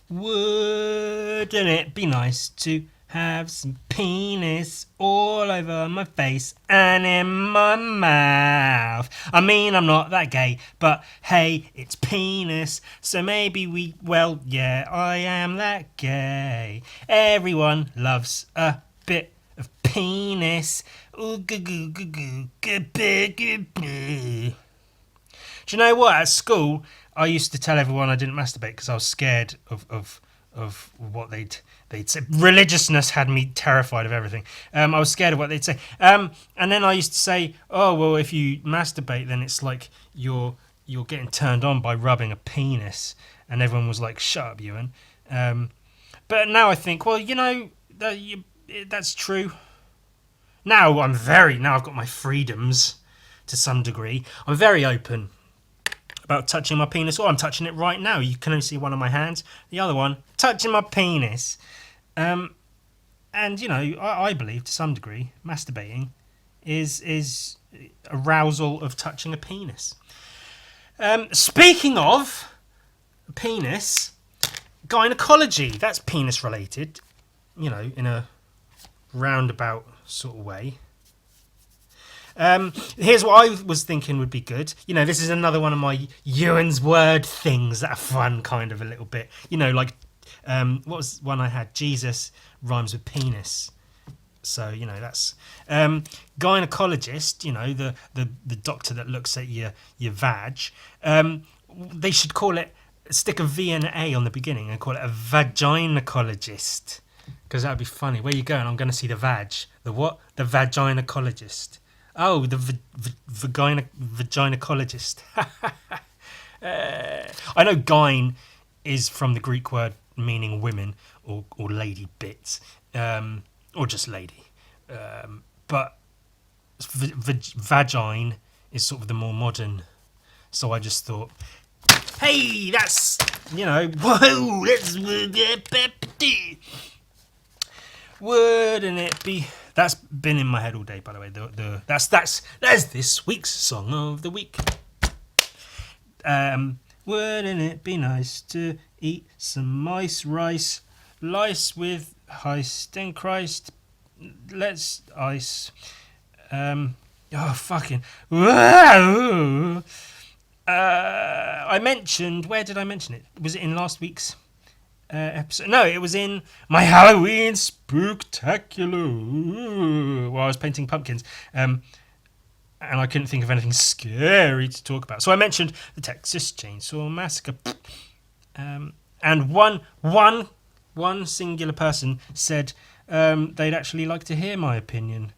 Wouldn't it be nice to have some penis all over my face and in my mouth? I mean, I'm not that gay, but hey, it's penis, so maybe yeah, I am that gay. Everyone loves a bit of penis. Ooh, goo goo goo goo, goo goo goo goo. Do you know what? At school, I used to tell everyone I didn't masturbate because I was scared of what they'd say. Religiousness had me terrified of everything. I was scared of what they'd say. And then I used to say, "Oh well, if you masturbate, then it's like you're getting turned on by rubbing a penis." And everyone was like, "Shut up, Ewan." But now I think, well, that's true. Now I've got my freedoms to some degree. I'm very open about touching my penis. Oh, I'm touching it right now. You can only see one of my hands. The other one, touching my penis. And, I believe to some degree, masturbating is arousal of touching a penis. Speaking of penis, gynecology, that's penis related, in a roundabout sort of way. Here's what I was thinking would be good. This is another one of my Ewan's word things that are fun, kind of a little bit. Like what was one I had? Jesus rhymes with penis. So that's gynecologist. The doctor that looks at your vag. They should call it, stick a V and an A on the beginning and call it a vaginacologist, because that would be funny. Where you going? I'm going to see the vag. The what? The vaginacologist. Oh, the vaginacologist. I know gyne is from the Greek word meaning women or lady bits, or just lady. But vagine is sort of the more modern. So I just thought, hey, that's, whoa, that's... Wouldn't it be... That's been in my head all day, by the way. That's this week's song of the week. Wouldn't it be nice to eat some mice rice, lice with heist and Christ? Let's ice. Fucking. Whoa. I mentioned. Where did I mention it? Was it in last week's episode? No, it was in my Halloween spooktacular. While I was painting pumpkins, and I couldn't think of anything scary to talk about, so I mentioned the Texas Chainsaw Massacre. And one singular person said they'd actually like to hear my opinion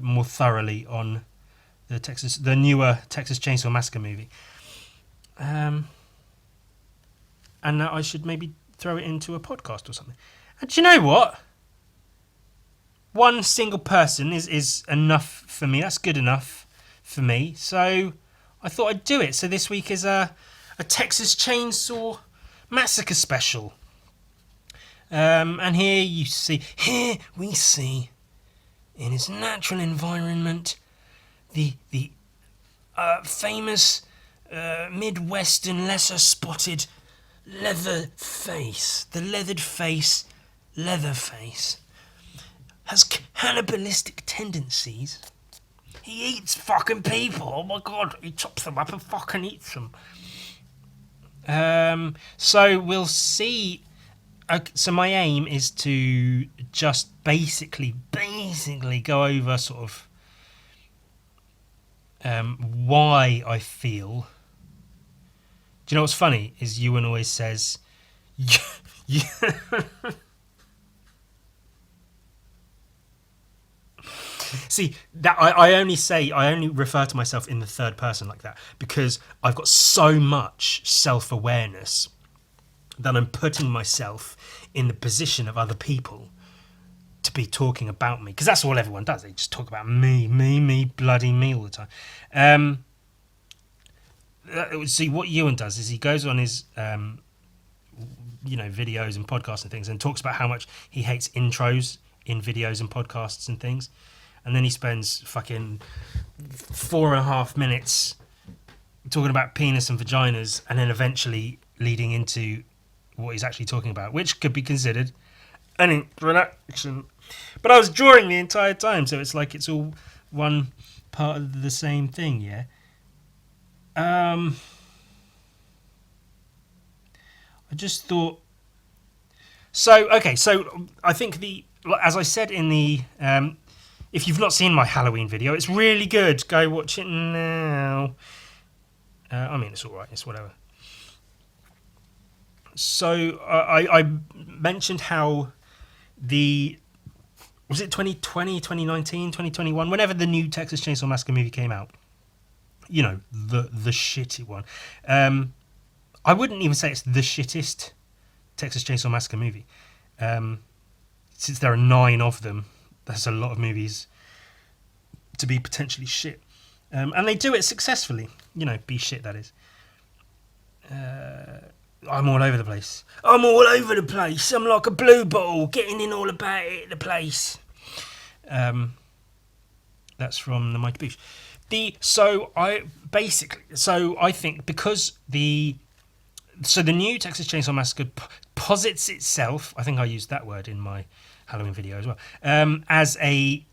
more thoroughly on the newer Texas Chainsaw Massacre movie, and that I should maybe throw it into a podcast or something. And do you know what? One single person is enough for me. That's good enough for me. So I thought I'd do it. So this week is a Texas Chainsaw Massacre special. And here we see in its natural environment the famous Midwestern lesser spotted Leatherface. The Leatherface has cannibalistic tendencies. He eats fucking people. Oh my god, he chops them up and fucking eats them. So we'll see. So my aim is to just basically go over sort of why I feel. Do you know what's funny? Is Ewan always says, See, that I only refer to myself in the third person like that because I've got so much self-awareness that I'm putting myself in the position of other people to be talking about me, because that's all everyone does. They just talk about me, bloody me all the time. See, what Ewan does is he goes on his videos and podcasts and things and talks about how much he hates intros in videos and podcasts and things, and then he spends fucking 4.5 minutes talking about penis and vaginas, and then eventually leading into what he's actually talking about, which could be considered an introduction. But I was drawing the entire time, so it's like it's all one part of the same thing, yeah? I just thought... So I think as I said in the... if you've not seen my Halloween video, it's really good. Go watch it now. I mean, it's alright, it's whatever. So I mentioned how was it 2020, 2019, 2021, whenever the new Texas Chainsaw Massacre movie came out, you know, the shitty one. I wouldn't even say it's the shittest Texas Chainsaw Massacre movie. Since there are 9 of them, that's a lot of movies to be potentially shit. And they do it successfully. You know, be shit, that is. I'm all over the place. I'm all over the place. I'm like a blue ball, getting in all about it, the place. That's from the Mighty Boosh. I think because the new Texas Chainsaw Massacre posits itself, I think I used that word in my Halloween video as well, as a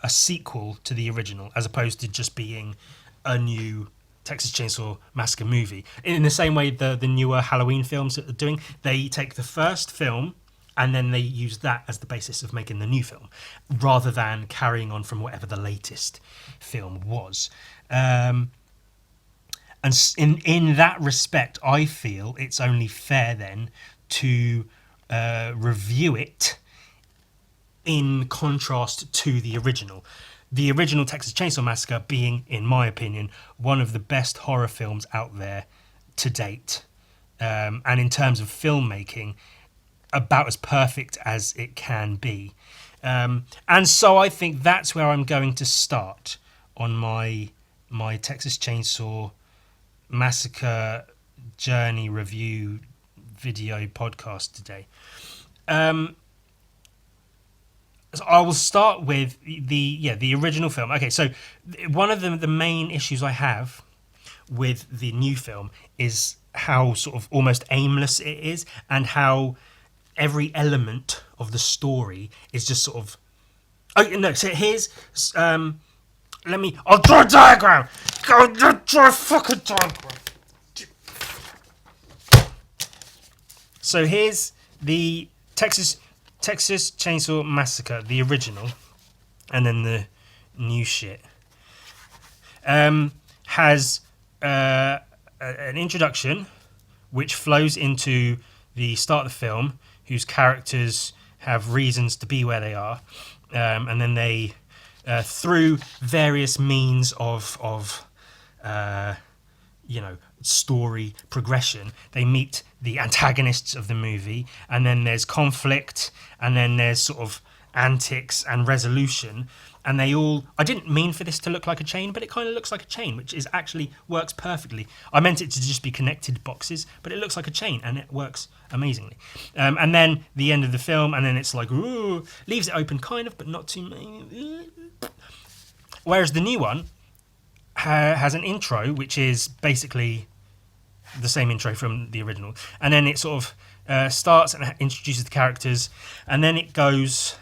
sequel to the original, as opposed to just being a new Texas Chainsaw Massacre movie. In the same way the newer Halloween films that they're doing, they take the first film and then they use that as the basis of making the new film, rather than carrying on from whatever the latest film was. And in that respect, I feel it's only fair then to review it in contrast to the original. The original Texas Chainsaw Massacre being, in my opinion, one of the best horror films out there to date. And in terms of filmmaking, about as perfect as it can be. And so I think that's where I'm going to start on my Texas Chainsaw Massacre journey review video podcast today. So I will start with the original film. Okay, so one of the main issues I have with the new film is how sort of almost aimless it is, and how every element of the story is just sort of... Oh, no, so here's... I'll draw a diagram! I'll draw a fucking diagram! So here's the Texas Chainsaw Massacre, the original, and then the new shit. Has an introduction which flows into the start of the film, whose characters have reasons to be where they are, and then they, through various means of story progression, they meet the antagonists of the movie, and then there's conflict, and then there's sort of antics and resolution, and they all... I didn't mean for this to look like a chain, but it kind of looks like a chain, which is actually works perfectly. I meant it to just be connected boxes, but it looks like a chain, and it works amazingly. And then the end of the film, and then it's like, ooh, leaves it open kind of, but not too many. Whereas the new one has an intro, which is basically the same intro from the original, and then it sort of starts and introduces the characters, and then it goes,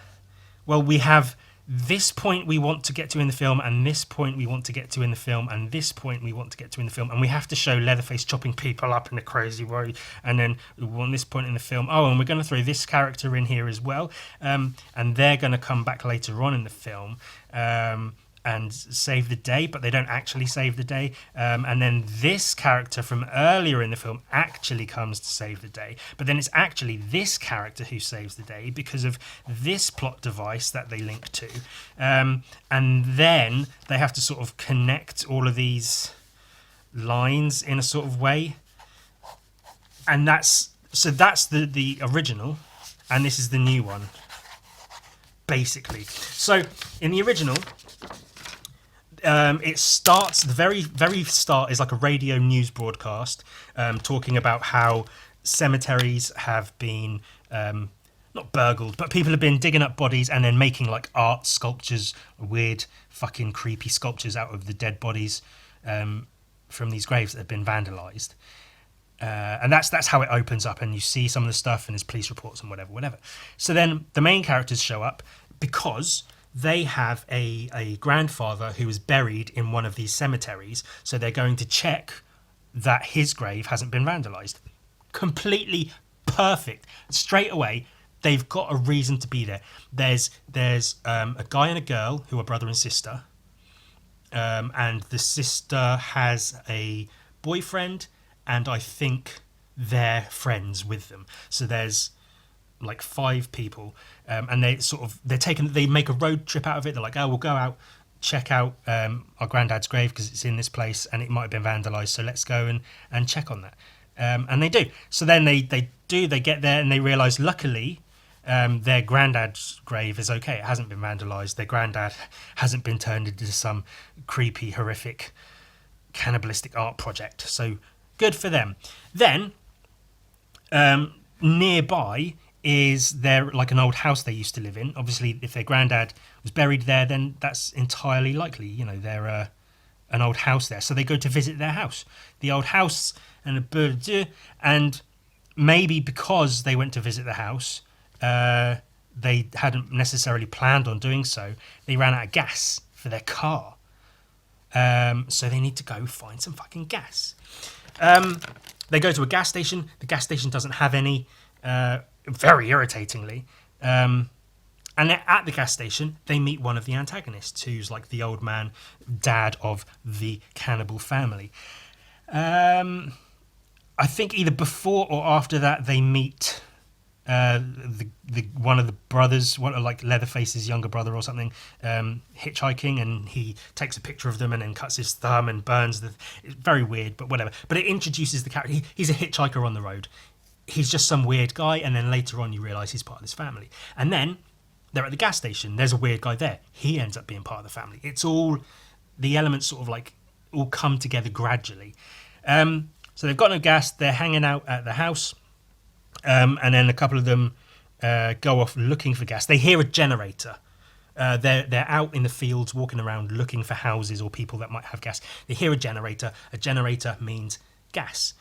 well, we have this point we want to get to in the film, and this point we want to get to in the film, and this point we want to get to in the film, and we have to show Leatherface chopping people up in a crazy way, and then we want this point in the film, and we're going to throw this character in here as well, and they're going to come back later on in the film, and save the day, but they don't actually save the day. And then this character from earlier in the film actually comes to save the day. But then it's actually this character who saves the day because of this plot device that they link to. And then they have to sort of connect all of these lines in a sort of way. And that's the original, and this is the new one, basically. So in the original... it starts, the very, very start is like a radio news broadcast talking about how cemeteries have been, not burgled, but people have been digging up bodies and then making like art sculptures, weird fucking creepy sculptures out of the dead bodies from these graves that have been vandalised. And that's how it opens up, and you see some of the stuff, and there's police reports and whatever. So then the main characters show up because they have a grandfather who is buried in one of these cemeteries. So they're going to check that his grave hasn't been vandalized. Completely perfect. Straight away, they've got a reason to be there. There's a guy and a girl who are brother and sister, and the sister has a boyfriend, and I think they're friends with them. So there's like 5 people, and they make a road trip out of it. They're like, oh, we'll go out, check out our granddad's grave because it's in this place and it might have been vandalized, so let's go and check on that. And they do. So then they get there and they realize, luckily, their granddad's grave is okay. It hasn't been vandalized. Their granddad hasn't been turned into some creepy, horrific, cannibalistic art project. So good for them. Then nearby is there like an old house they used to live in. Obviously, if their granddad was buried there, then that's entirely likely. You know, they're an old house there. So they go to visit their house. The old house and maybe because they went to visit the house, they hadn't necessarily planned on doing so. They ran out of gas for their car. So they need to go find some fucking gas. They go to a gas station. The gas station doesn't have any, very irritatingly. And at the gas station, they meet one of the antagonists, who's like the old man, dad of the cannibal family. I think either before or after that, they meet the one of the brothers, like Leatherface's younger brother or something, hitchhiking, and he takes a picture of them and then cuts his thumb and burns the. It's very weird, but whatever. But it introduces the character. He's a hitchhiker on the road. He's just some weird guy, and then later on you realise he's part of this family. And then they're at the gas station. There's a weird guy there. He ends up being part of the family. It's all the elements sort of like all come together gradually. So they've got no gas. They're hanging out at the house. And then a couple of them go off looking for gas. They hear a generator. They're out in the fields walking around looking for houses or people that might have gas. They hear a generator. A generator means gas.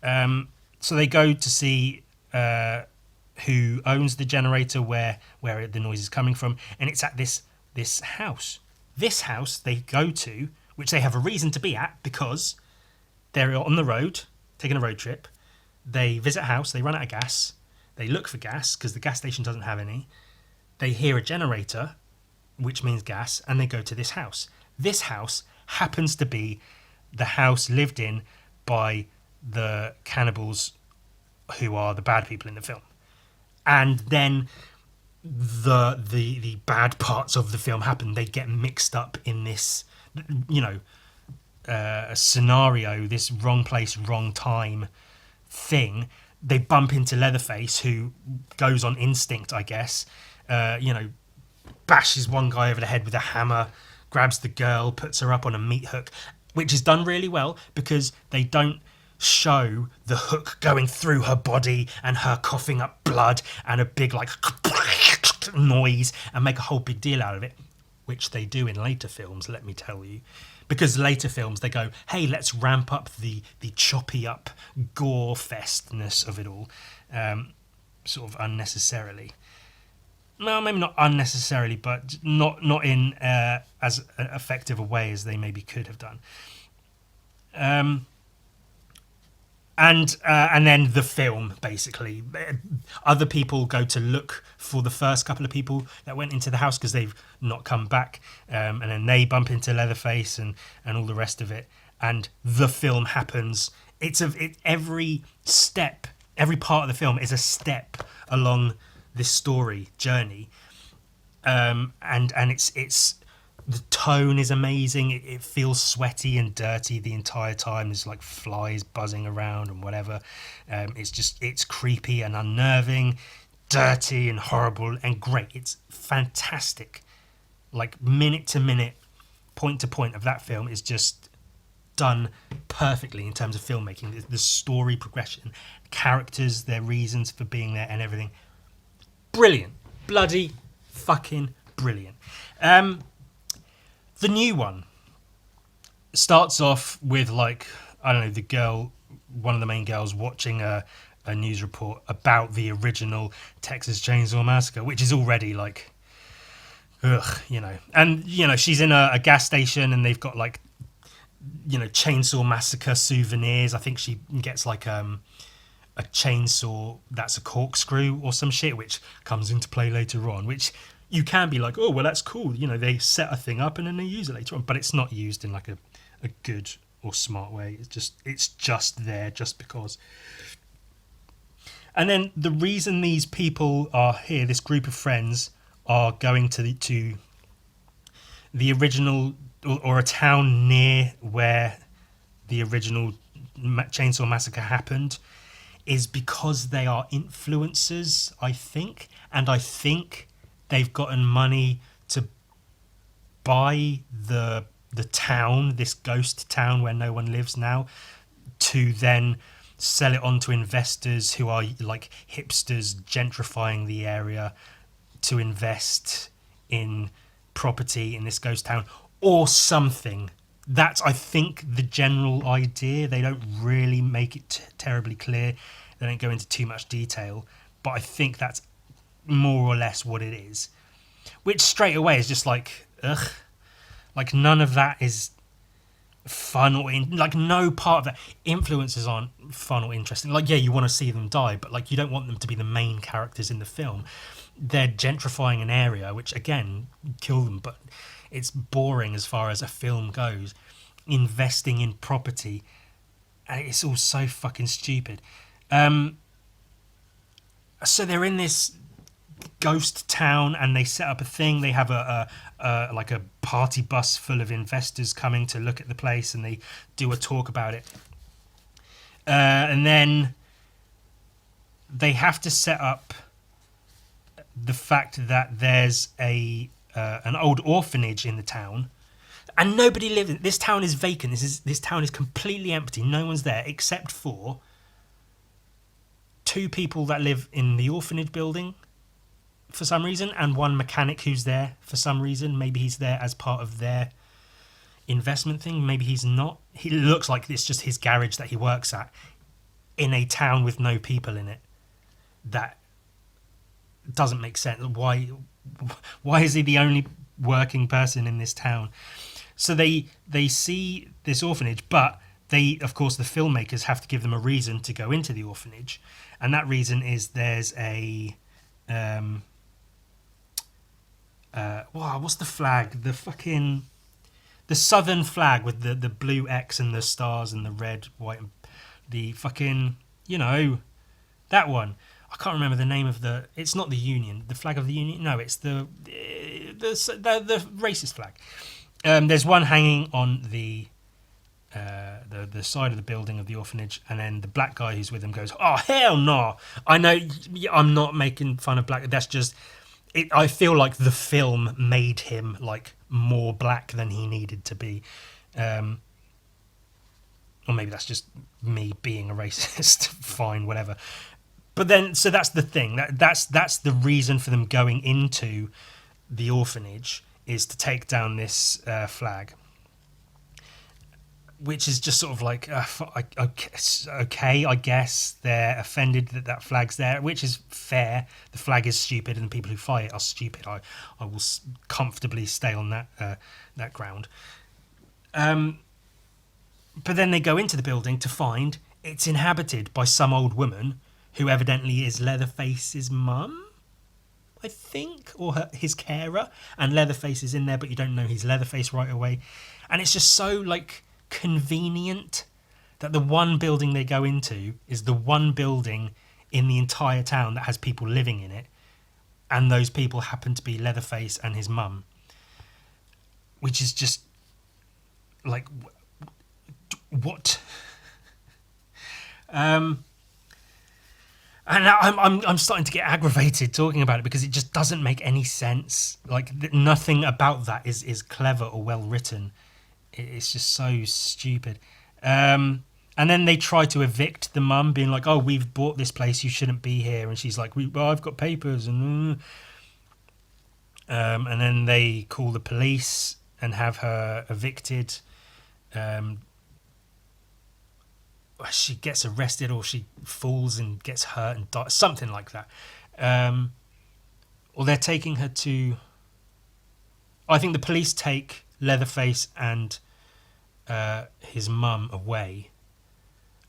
So they go to see who owns the generator, where the noise is coming from, and it's at this house. This house they go to, which they have a reason to be at because they're on the road, taking a road trip. They visit a house, they run out of gas, they look for gas because the gas station doesn't have any. They hear a generator, which means gas, and they go to this house. This house happens to be the house lived in by the cannibals who are the bad people in the film. And then the bad parts of the film happen. They get mixed up in this, scenario, this wrong place, wrong time thing. They bump into Leatherface, who goes on instinct, I guess. Bashes one guy over the head with a hammer, grabs the girl, puts her up on a meat hook, which is done really well because they don't show the hook going through her body and her coughing up blood and a big like noise and make a whole big deal out of it, which they do in later films, let me tell you. Because later films, they go, hey, let's ramp up the choppy up gore festness of it all, sort of unnecessarily. Well, maybe not unnecessarily, but not in as effective a way as they maybe could have done. And then the film, basically. Other people go to look for the first couple of people that went into the house because they've not come back. And then they bump into Leatherface and all the rest of it. And the film happens. Every step, every part of the film is a step along this story journey. And it's the tone is amazing. It feels sweaty and dirty the entire time. There's like flies buzzing around and whatever. It's creepy and unnerving, dirty and horrible and great. It's fantastic. Like minute to minute, point to point of that film is just done perfectly in terms of filmmaking. The story progression, characters, their reasons for being there and everything. Brilliant. Bloody fucking brilliant. The new one starts off with, like, I don't know, the girl one of the main girls watching a news report about the original Texas Chainsaw Massacre, which is already like, ugh, And she's in a gas station, and they've got like, Chainsaw Massacre souvenirs. I think she gets like a chainsaw that's a corkscrew or some shit, which comes into play later on. Which you can be like, oh well, that's cool. They set a thing up and then they use it later on, but it's not used in like a good or smart way. It's just there just because. And then the reason these people are here, this group of friends, are going to the original or a town near where the original Chainsaw Massacre happened, is because they are influencers, I think. And I think they've gotten money to buy the town, this ghost town where no one lives now, to then sell it on to investors who are like hipsters gentrifying the area to invest in property in this ghost town or something. That's, I think, the general idea. They don't really make it terribly clear. They don't go into too much detail, but I think that's more or less what it is. Which straight away is just like, ugh. Like, none of that is fun or like no part of that. Influencers aren't fun or interesting. Like, yeah, you want to see them die, but like you don't want them to be the main characters in the film. They're gentrifying an area, which again, kill them, but it's boring as far as a film goes. Investing in property, and it's all so fucking stupid. So they're in this ghost town and they set up a thing. They have a like a party bus full of investors coming to look at the place, and they do a talk about it. And then they have to set up the fact that there's an old orphanage in the town, and nobody lives in it. This town is vacant. This town is completely empty. No one's there except for two people that live in the orphanage building for some reason, and one mechanic who's there for some reason. Maybe he's there as part of their investment thing. Maybe he's not. He looks like it's just his garage that he works at in a town with no people in it. That doesn't make sense. Why is he the only working person in this town? So they see this orphanage, but they, of course, the filmmakers have to give them a reason to go into the orphanage, and that reason is there's a what's the flag? The southern flag with the blue X and the stars and the red, white, and the fucking, that one. I can't remember the name of the. It's not the Union, the flag of the Union. No, it's the racist flag. There's one hanging on the side of the building of the orphanage, and then the black guy who's with him goes, "Oh hell no! I know I'm not making fun of black. That's just it. I feel like the film made him like more black than he needed to be, or maybe that's just me being a racist. Fine, whatever." But then, so that's the thing. That's the reason for them going into the orphanage, is to take down this flag, which is just sort of like, okay, I guess they're offended that flag's there, which is fair. The flag is stupid, and the people who fight it are stupid. I will comfortably stay on that ground. But then they go into the building to find it's inhabited by some old woman who evidently is Leatherface's mum, I think, or his carer. And Leatherface is in there, but you don't know he's Leatherface right away. And it's just so, like, convenient that the one building they go into is the one building in the entire town that has people living in it. And those people happen to be Leatherface and his mum. Which is just, like, what? And I'm starting to get aggravated talking about it because it just doesn't make any sense. Like, nothing about that is clever or well written. It's just so stupid. And then they try to evict the mum, being like, "Oh, we've bought this place. You shouldn't be here." And she's like, "Well, I've got papers." And then they call the police and have her evicted. she gets arrested or she falls and gets hurt and dies, something like that. Or they're taking her to... I think the police take Leatherface and his mum away,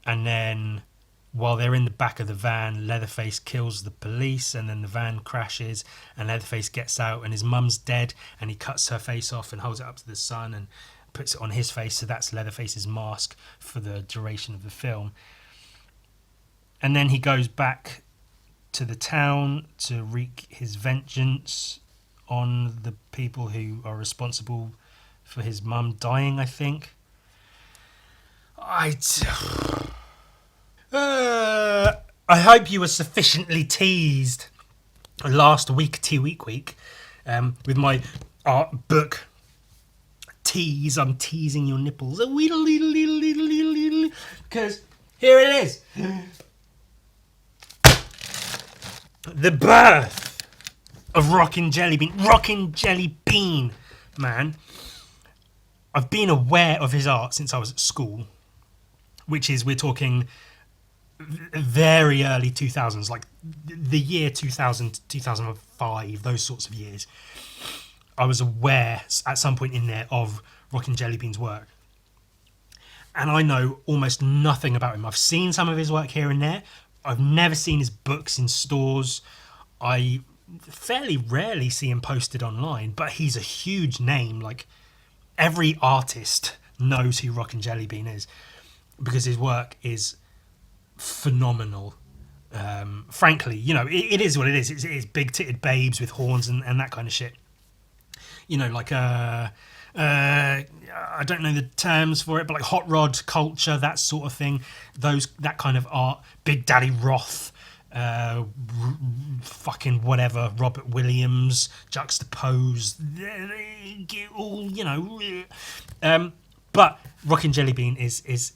and then while they're in the back of the van, Leatherface kills the police, and then the van crashes and Leatherface gets out and his mum's dead, and he cuts her face off and holds it up to the sun and puts it on his face, so that's Leatherface's mask for the duration of the film. And then he goes back to the town to wreak his vengeance on the people who are responsible for his mum dying, I think. I hope you were sufficiently teased last week, with my art book tease. I'm teasing your nipples a wee little, because here it is. The birth of Rockin' Jelly Bean. Rockin' Jelly Bean, man. I've been aware of his art since I was at school, which is, we're talking very early 2000s, like the year 2000, 2005, those sorts of years. I was aware at some point in there of Rockin' Jelly Bean's work. And I know almost nothing about him. I've seen some of his work here and there. I've never seen his books in stores. I fairly rarely see him posted online, but he's a huge name. Like, every artist knows who Rockin' Jelly Bean is because his work is phenomenal. Frankly, you know, it is what it is. It's big-titted babes with horns and that kind of shit. You know, like I don't know the terms for it, but like hot rod culture, that sort of thing. That kind of art. Big Daddy Roth, fucking whatever. Robert Williams, juxtaposed, all, you know. But Rockin' Jelly Bean is,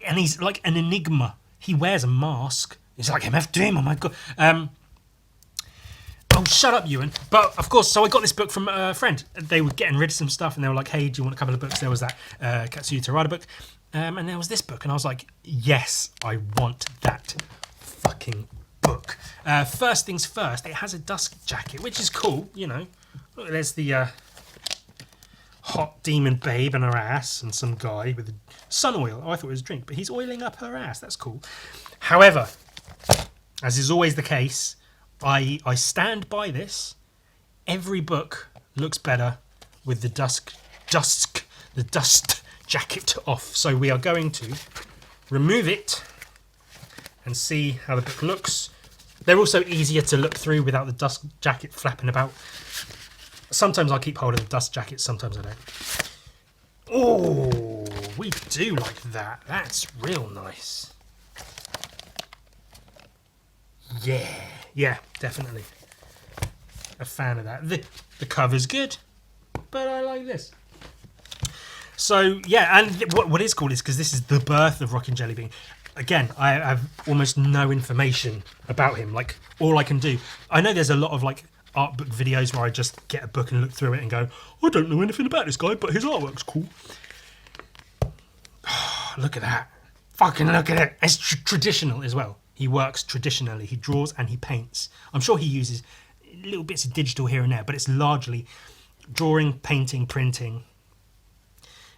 and he's like an enigma. He wears a mask. He's like MF Doom. Oh my god. Oh, shut up, Ewan. But, of course, so I got this book from a friend. They were getting rid of some stuff, and they were like, hey, do you want a couple of books? There was that Katsuya Terada book, and there was this book, and I was like, yes, I want that fucking book. First things first, it has a dust jacket, which is cool, you know. Look, there's the hot demon babe and her ass, and some guy with sun oil. Oh, I thought it was a drink, but he's oiling up her ass. That's cool. However, as is always the case, I stand by this. Every book looks better with the dust jacket off. So we are going to remove it and see how the book looks. They're also easier to look through without the dust jacket flapping about. Sometimes I keep hold of the dust jacket, sometimes I don't. Oh, we do like that. That's real nice. Yeah, definitely. A fan of that. The cover's good, but I like this. So, yeah, and what is cool is because this is the birth of Rockin' Jelly Bean. Again, I have almost no information about him. Like, all I can do... I know there's a lot of, like, art book videos where I just get a book and look through it and go, I don't know anything about this guy, but his artwork's cool. Oh, look at that. Fucking look at it. It's traditional as well. He works traditionally. He draws and he paints. I'm sure he uses little bits of digital here and there, but it's largely drawing, painting, printing.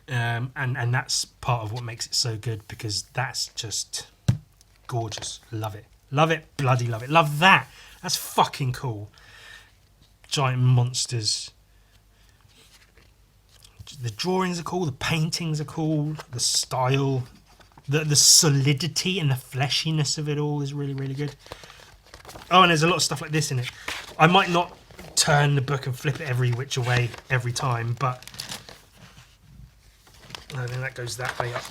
And that's part of what makes it so good, because that's just gorgeous. Love it. Love it. Bloody love it. Love that. That's fucking cool. Giant monsters. The drawings are cool. The paintings are cool. The style... The solidity and the fleshiness of it all is really, really good. Oh, and there's a lot of stuff like this in it. I might not turn the book and flip it every which way every time, but I think that goes that way up.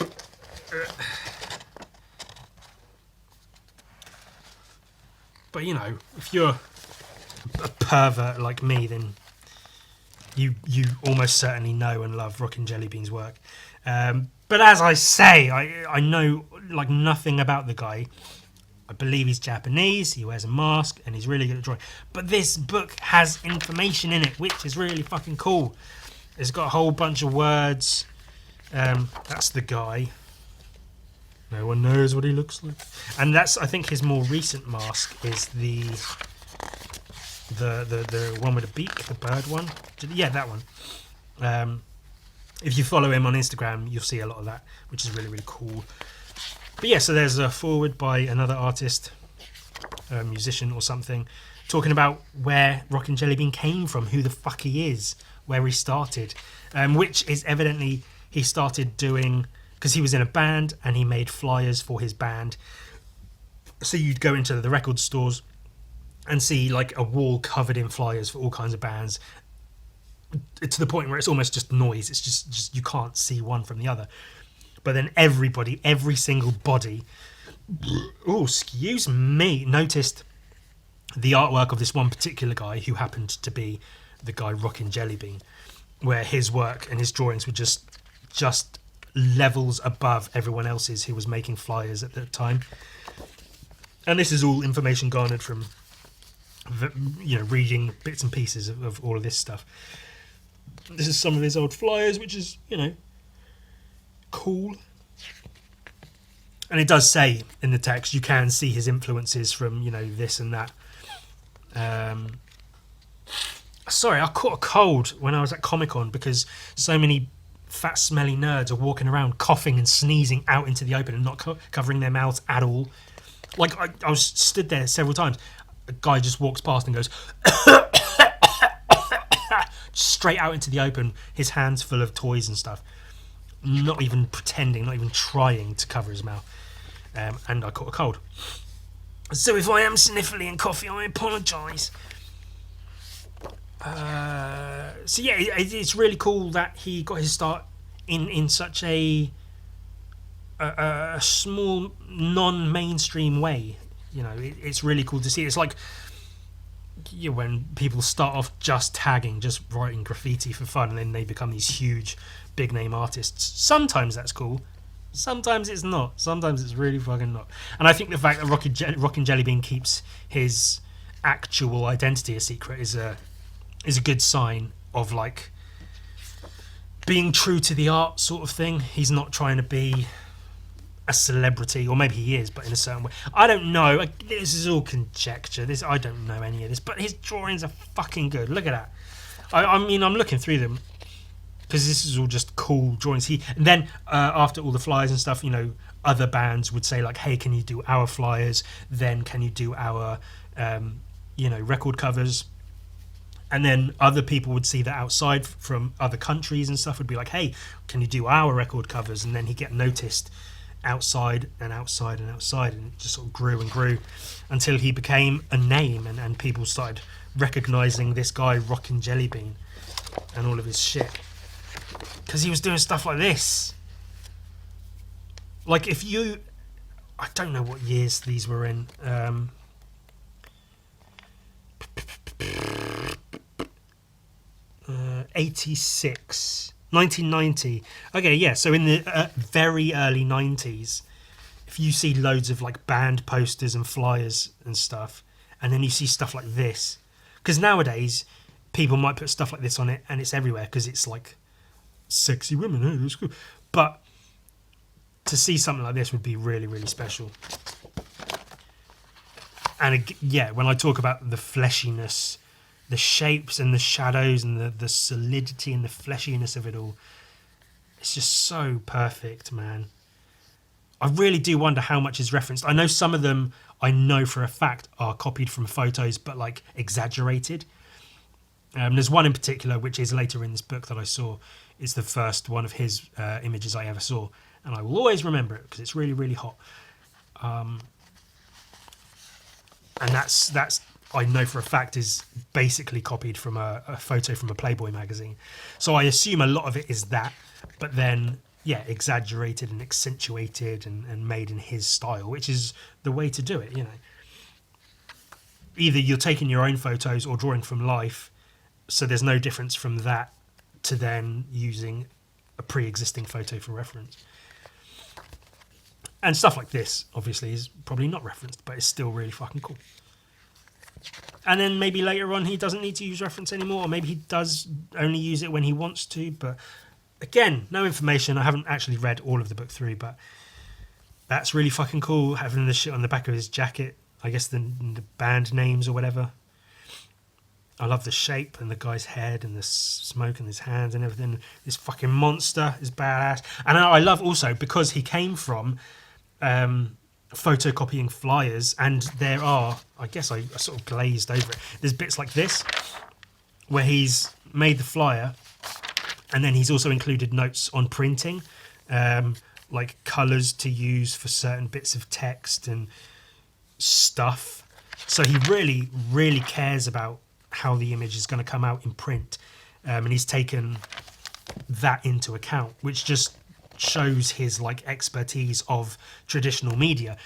But, you know, if you're a pervert like me, then you almost certainly know and love Rockin' Jelly Bean's work. But as I say, I know like nothing about the guy. I believe he's Japanese, he wears a mask, and he's really good at drawing. But this book has information in it, which is really fucking cool. It's got a whole bunch of words. That's the guy. No one knows what he looks like. And that's, I think, his more recent mask is the one with the beak, the bird one. Yeah, that one. If you follow him on Instagram, you'll see a lot of that, which is really, really cool. But yeah, so there's a forward by another artist, a musician or something, talking about where Rockin' Jellybean came from, who the fuck he is, where he started, which is evidently he started doing because he was in a band and he made flyers for his band. So you'd go into the record stores and see like a wall covered in flyers for all kinds of bands, to the point where it's almost just noise. It's just you can't see one from the other. But then everybody, every single body, oh, excuse me, noticed the artwork of this one particular guy who happened to be the guy Rockin' Jellybean, where his work and his drawings were just levels above everyone else's who was making flyers at the time. And this is all information garnered from, you know, reading bits and pieces of all of this stuff. This is some of his old flyers, which is, you know, cool. And it does say in the text you can see his influences from, you know, this and that. Sorry, I caught a cold when I was at Comic-Con because so many fat smelly nerds are walking around coughing and sneezing out into the open and not covering their mouths at all. Like I was stood there several times. A guy just walks past and goes straight out into the open, his hands full of toys and stuff, not even pretending, not even trying to cover his mouth. And I caught a cold. So if I am sniffly and coughy, I apologise. So yeah, it's really cool that he got his start in such a small, non-mainstream way. You know, it's really cool to see. It's like, you know, when people start off just tagging, just writing graffiti for fun, and then they become these huge, big-name artists. Sometimes that's cool. Sometimes it's not. Sometimes it's really fucking not. And I think the fact that Rockin' Jellybean keeps his actual identity a secret is a good sign of, like, being true to the art sort of thing. He's not trying to be a celebrity, or maybe he is, but in a certain way. I don't know. This is all conjecture. I don't know any of this, but his drawings are fucking good. Look at that. I mean, I'm looking through them because this is all just cool drawings. And then after all the flyers and stuff, you know, other bands would say like, "Hey, can you do our flyers? Then can you do our, you know, record covers?" And then other people would see that outside from other countries and stuff would be like, "Hey, can you do our record covers?" And then he'd get noticed outside and outside and outside, and it just sort of grew and grew until he became a name, and people started recognizing this guy Rockin' Jellybean and all of his shit because he was doing stuff like this. Like, if you, I don't know what years these were in, 86, 1990. Okay, yeah, so in the very early 90s, if you see loads of like band posters and flyers and stuff, and then you see stuff like this, because nowadays people might put stuff like this on it and it's everywhere because it's like sexy women, oh, that's cool. But to see something like this would be really, really special. And yeah, when I talk about the fleshiness, the shapes and the shadows and the solidity and the fleshiness of it all, it's just so perfect, man. I really do wonder how much is referenced. I know some of them, I know for a fact, are copied from photos, but like exaggerated. There's one in particular, which is later in this book that I saw. It's the first one of his images I ever saw, and I will always remember it because it's really, really hot. And that's I know for a fact is basically copied from a photo from a Playboy magazine. So I assume a lot of it is that, but then, yeah, exaggerated and accentuated and made in his style, which is the way to do it, you know. Either you're taking your own photos or drawing from life, so there's no difference from that to then using a pre-existing photo for reference. And stuff like this, obviously, is probably not referenced, but it's still really fucking cool. And then maybe later on he doesn't need to use reference anymore, or maybe he does only use it when he wants to. But again, no information. I haven't actually read all of the book through, but That's really fucking cool, having the shit on the back of his jacket. I guess the band names or whatever. I love the shape and the guy's head and the smoke in his hands and everything. This fucking monster is badass. And I love also, because he came from photocopying flyers, and there are, I guess I sort of glazed over it. There's bits like this where he's made the flyer, and then he's also included notes on printing, like colours to use for certain bits of text and stuff. So he really, really cares about how the image is going to come out in print, and he's taken that into account, which just shows his like expertise of traditional media: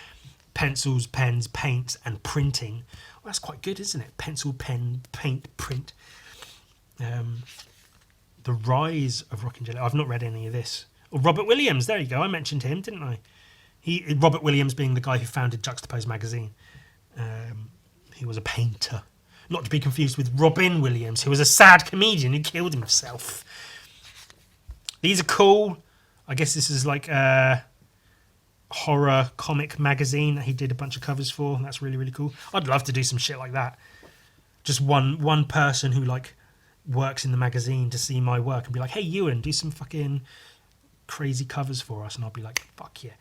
pencils, pens, paint, and printing. Well, that's quite good, isn't it? Pencil, pen, paint, print. The rise of Rock and Jelly. I've not read any of this. Oh, Robert Williams, there you go. I mentioned him, didn't I? Robert Williams being the guy who founded Juxtapose magazine. He was a painter. Not to be confused with Robin Williams, who was a sad comedian who killed himself. These are cool. I guess this is like a horror comic magazine that he did a bunch of covers for. That's really, really cool. I'd love to do some shit like that. Just one person who like works in the magazine to see my work and be like, hey, Ewan, do some fucking crazy covers for us. And I'll be like, fuck yeah.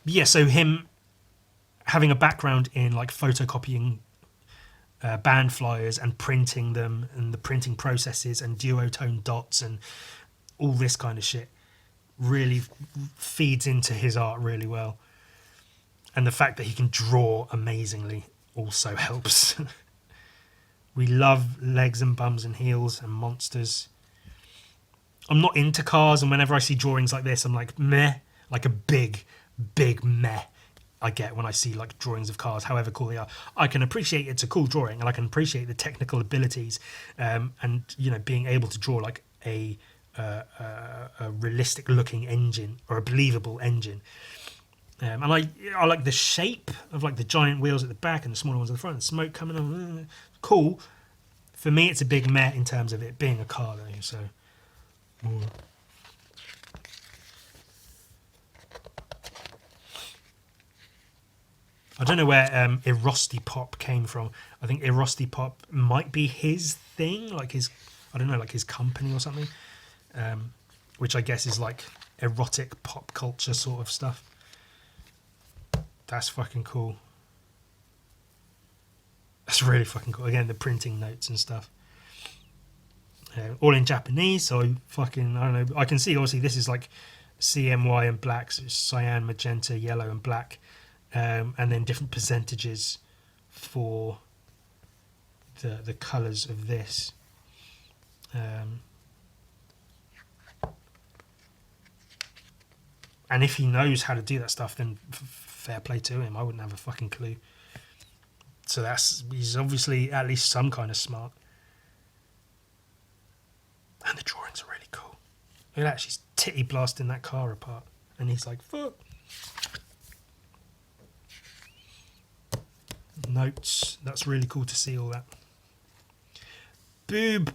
Yeah, so him having a background in like photocopying band flyers and printing them, and the printing processes and duotone dots and all this kind of shit really feeds into his art really well. And the fact that he can draw amazingly also helps. We love legs and bums and heels and monsters. I'm not into cars, and whenever I see drawings like this, I'm like, meh, like a big meh I get when I see like drawings of cars, however cool they are. I can appreciate it's a cool drawing, and I can appreciate the technical abilities, and you know, being able to draw like a realistic looking engine or a believable engine. And I like the shape of like the giant wheels at the back and the smaller ones at the front, and smoke coming on. Cool. For me, it's a big meh in terms of it being a car, though. So. I don't know where Erosti Pop came from. I think Erosti Pop might be his thing, like his, I don't know, like his company or something, which I guess is like erotic pop culture sort of stuff. That's fucking cool. That's really fucking cool. Again, the printing notes and stuff. All in Japanese, so I don't know. I can see, obviously, this is like CMY and black, so it's cyan, magenta, yellow, and black. And then different percentages for the colours of this. And if he knows how to do that stuff, then fair play to him. I wouldn't have a fucking clue. So he's obviously at least some kind of smart. And the drawings are really cool. Look at that, she's titty blasting that car apart. And he's like, fuck. Notes, that's really cool to see all that. Boob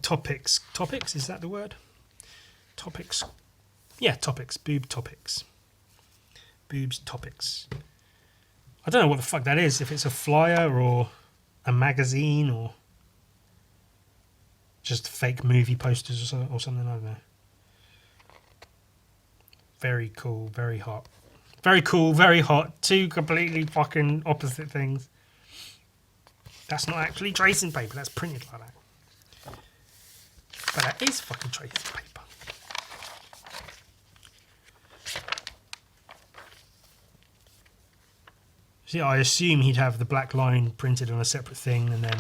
topics. Topics, is that the word? Topics. Yeah, topics. Boob topics. Boobs topics. I don't know what the fuck that is, if it's a flyer or a magazine or just fake movie posters or something, I don't know. Very cool, very hot. Very cool, very hot. Two completely fucking opposite things. That's not actually tracing paper, that's printed like that. But that is fucking tracing paper. See, I assume he'd have the black line printed on a separate thing, and then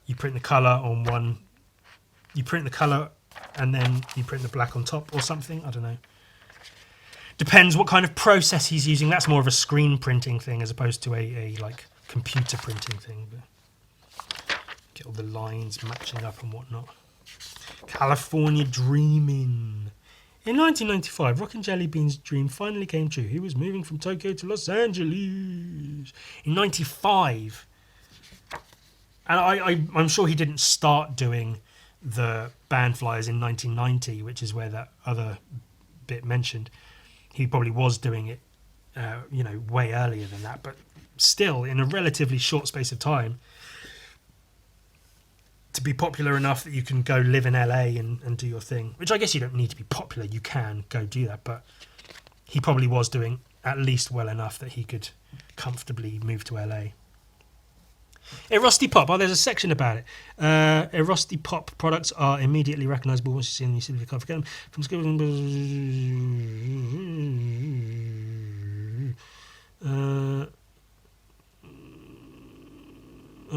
you print the colour on one. You print the colour and then you print the black on top or something. I don't know. Depends what kind of process he's using. That's more of a screen printing thing as opposed to a like computer printing thing. But get all the lines matching up and whatnot. California Dreaming. In 1995, Rock and Jelly Bean's dream finally came true. He was moving from Tokyo to Los Angeles. In 95. And I'm sure he didn't start doing the band flyers in 1990, which is where that other bit mentioned. He probably was doing it, way earlier than that, but still in a relatively short space of time to be popular enough that you can go live in LA and do your thing, which I guess you don't need to be popular. You can go do that, but he probably was doing at least well enough that he could comfortably move to LA. Erosti Pop. Oh, there's a section about it. Erosti Pop products are immediately recognisable once you see them. You simply can't forget them. From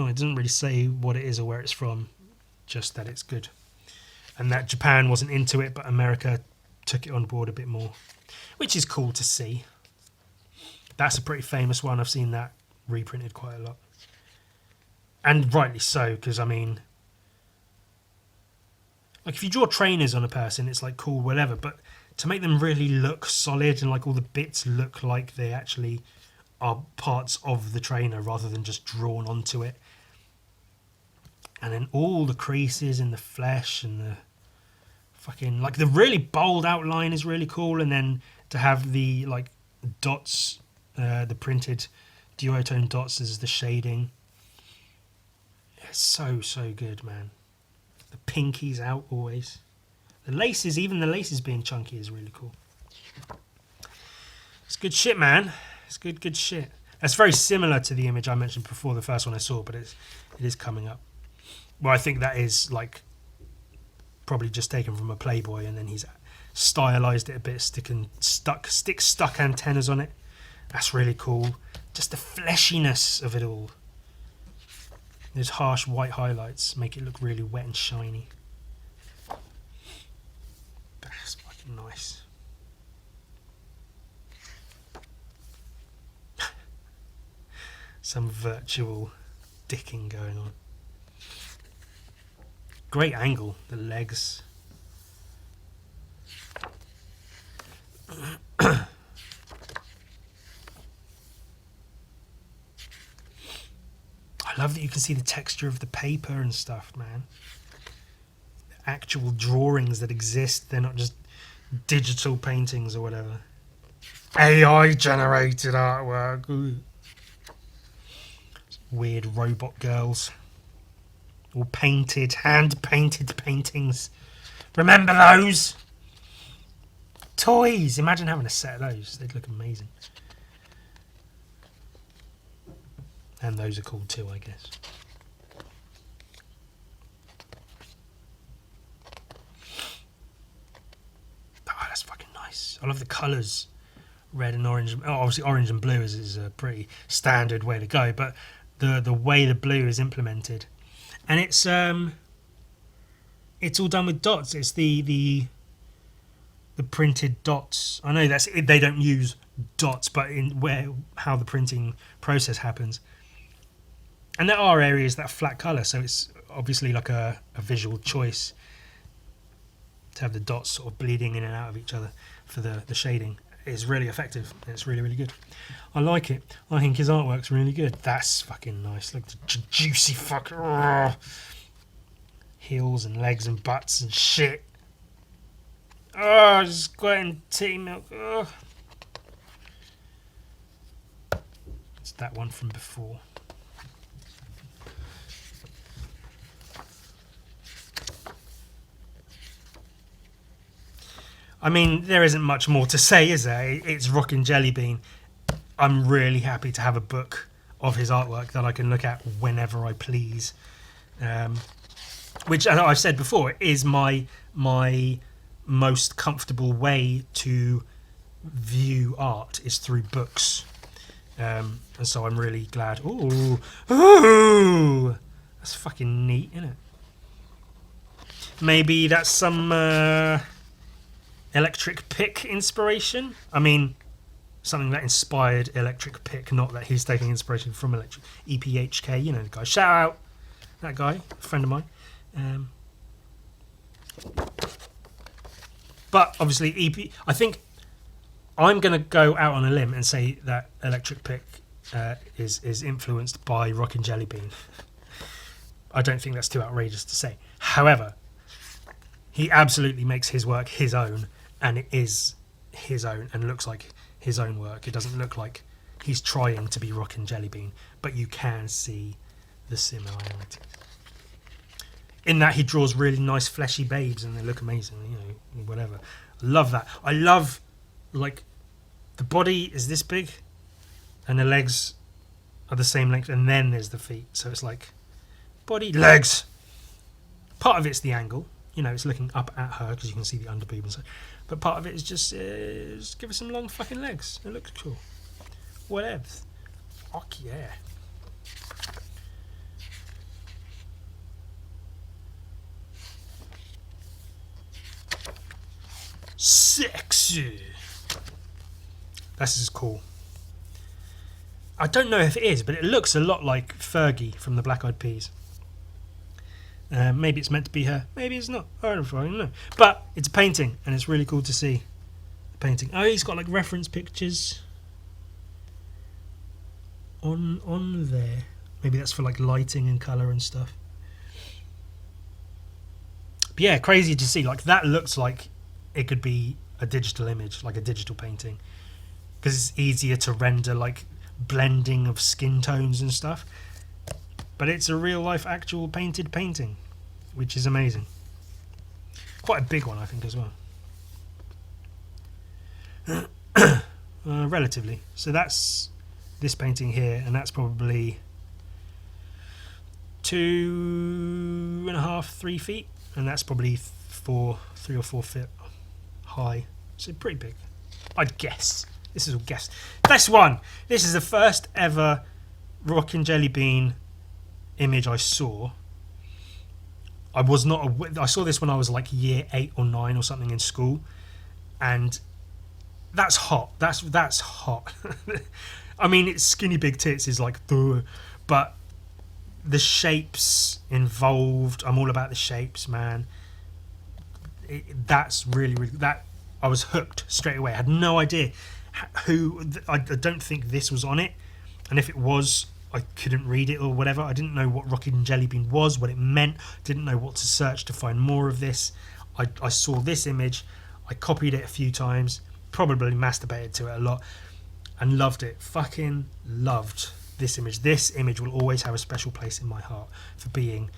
it doesn't really say what it is or where it's from, just that it's good. And that Japan wasn't into it, but America took it on board a bit more, which is cool to see. That's a pretty famous one. I've seen that reprinted quite a lot. And rightly so, because, I mean, like, if you draw trainers on a person, it's, like, cool, whatever, but to make them really look solid and, like, all the bits look like they actually are parts of the trainer rather than just drawn onto it. And then all the creases in the flesh and the fucking, like, the really bold outline is really cool, and then to have the, like, dots, the printed duotone dots as the shading. It's so good, man. The pinkies out always. The laces, even the laces being chunky is really cool. It's good shit, man. It's good shit. That's very similar to the image I mentioned before, the first one I saw, but it is coming up. Well, I think that is, like, probably just taken from a Playboy, and then he's stylized it a bit, stick stuck antennas on it. That's really cool. Just the fleshiness of it all. Those harsh white highlights make it look really wet and shiny. That's fucking nice. Some virtual dicking going on. Great angle, the legs. I love that you can see the texture of the paper and stuff, man. The actual drawings that exist, they're not just digital paintings or whatever. AI generated artwork. Ooh. Weird robot girls. All painted, hand-painted paintings. Remember those? Toys! Imagine having a set of those. They'd look amazing. And those are cool too, I guess. Oh, that's fucking nice. I love the colours. Red and orange. Oh, obviously orange and blue is a pretty standard way to go, but the way the blue is implemented. And it's all done with dots. It's the printed dots. I know they don't use dots, but how the printing process happens. And there are areas that are flat colour, so it's obviously like a visual choice to have the dots sort of bleeding in and out of each other for the shading. It's really effective. It's really, really good. I like it. I think his artwork's really good. That's fucking nice. Look, the juicy fucking heels and legs and butts and shit. Oh, just squirting tea milk. Oh. It's that one from before. I mean, there isn't much more to say, is there? It's Rockin' Jelly Bean. I'm really happy to have a book of his artwork that I can look at whenever I please. Which, as I've said before, is my most comfortable way to view art is through books. And so I'm really glad. Ooh, that's fucking neat, isn't it? Maybe that's some Electric Pick inspiration. I mean, something that inspired Electric Pick, not that he's taking inspiration from Electric EPHK. You know the guy. Shout out that guy, a friend of mine. But obviously, I think I'm going to go out on a limb and say that Electric Pick is influenced by Rockin' Jelly Bean. I don't think that's too outrageous to say. However, He absolutely makes his work his own, and it is his own and looks like his own work. It doesn't look like he's trying to be Rockin' Jellybean, but you can see the similarity. In that he draws really nice fleshy babes and they look amazing, you know, whatever. I love that. I love, like, the body is this big and the legs are the same length, and then there's the feet. So it's like body, legs. Part of it's the angle, you know, it's looking up at her because you can see the underboob and so. But part of it is just give her some long fucking legs. It looks cool. Whatever. Fuck yeah. Sexy. This is cool. I don't know if it is, but it looks a lot like Fergie from the Black Eyed Peas. Maybe it's meant to be her. Maybe it's not. I don't fucking know. But it's a painting, and it's really cool to see the painting. Oh, he's got like reference pictures on there. Maybe that's for like lighting and colour and stuff. But yeah, crazy to see. Like that looks like it could be a digital image, like a digital painting, because it's easier to render like blending of skin tones and stuff. But it's a real life actual painted painting, which is amazing. Quite a big one, I think, as well. Relatively. So that's this painting here, and that's probably 2.5, 3 feet, and that's probably 3 or 4 feet high. So pretty big, I'd guess. This is a guess. This one. This is the first ever Rockin' Jellybean image I saw. I was not. I saw this when I was like year 8 or 9 or something in school, and that's hot. That's hot. I mean, it's skinny big tits is like, duh, but the shapes involved. I'm all about the shapes, man. That's really, really that. I was hooked straight away. I had no idea who. I don't think this was on it, and if it was, I couldn't read it or whatever. I didn't know what Rockin' Jellybean was, what it meant. Didn't know what to search to find more of this. I saw this image. I copied it a few times. Probably masturbated to it a lot. And loved it. Fucking loved this image. This image will always have a special place in my heart for being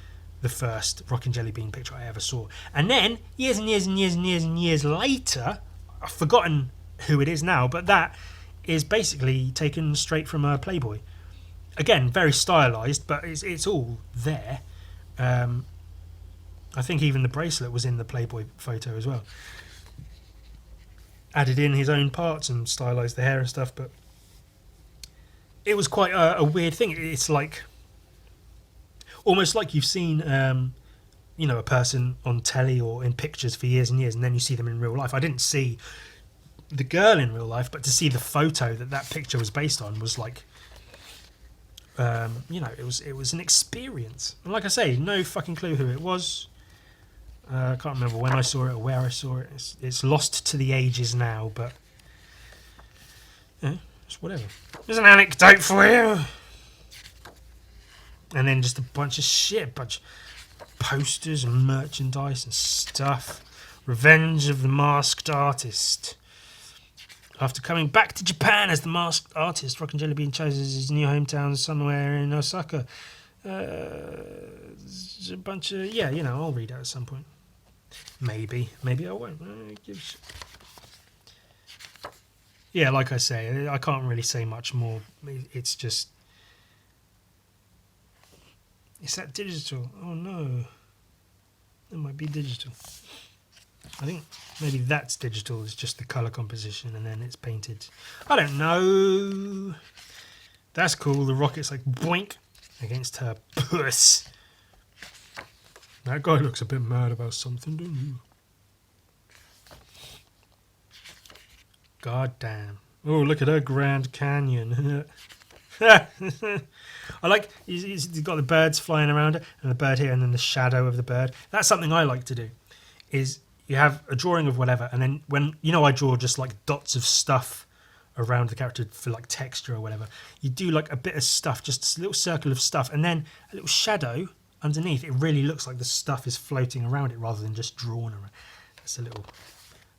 the first Rockin' Jellybean picture I ever saw. And then, years and years and years and years and years later, I've forgotten who it is now, but that is basically taken straight from a Playboy. Again, very stylised, but it's all there. I think even the bracelet was in the Playboy photo as well. Added in his own parts and stylised the hair and stuff, but it was quite a weird thing. It's like almost like you've seen a person on telly or in pictures for years and years, and then you see them in real life. I didn't see the girl in real life, but to see the photo that picture was based on was like, it was an experience. And like I say, no fucking clue who it was. I can't remember when I saw it or where I saw it. It's lost to the ages now, but it's whatever. There's an anecdote for you. And then just a bunch of shit, bunch of posters and merchandise and stuff. Revenge of the Masked Artist. After coming back to Japan as the Masked Artist, Rockin' Jellybean chooses his new hometown somewhere in Osaka. There's a bunch of... Yeah, I'll read it at some point. Maybe I won't. Yeah, like I say, I can't really say much more. It's just... Is that digital? Oh no. It might be digital. I think maybe that's digital. It's just the colour composition and then it's painted. I don't know. That's cool. The rocket's like boink against her puss. That guy looks a bit mad about something, don't you? God damn. Oh, look at her Grand Canyon. I like he's got the birds flying around it and the bird here and then the shadow of the bird. That's something I like to do, is you have a drawing of whatever and then when I draw just like dots of stuff around the character for like texture or whatever, you do like a bit of stuff, just a little circle of stuff and then a little shadow underneath, it really looks like the stuff is floating around it rather than just drawn around. That's a little,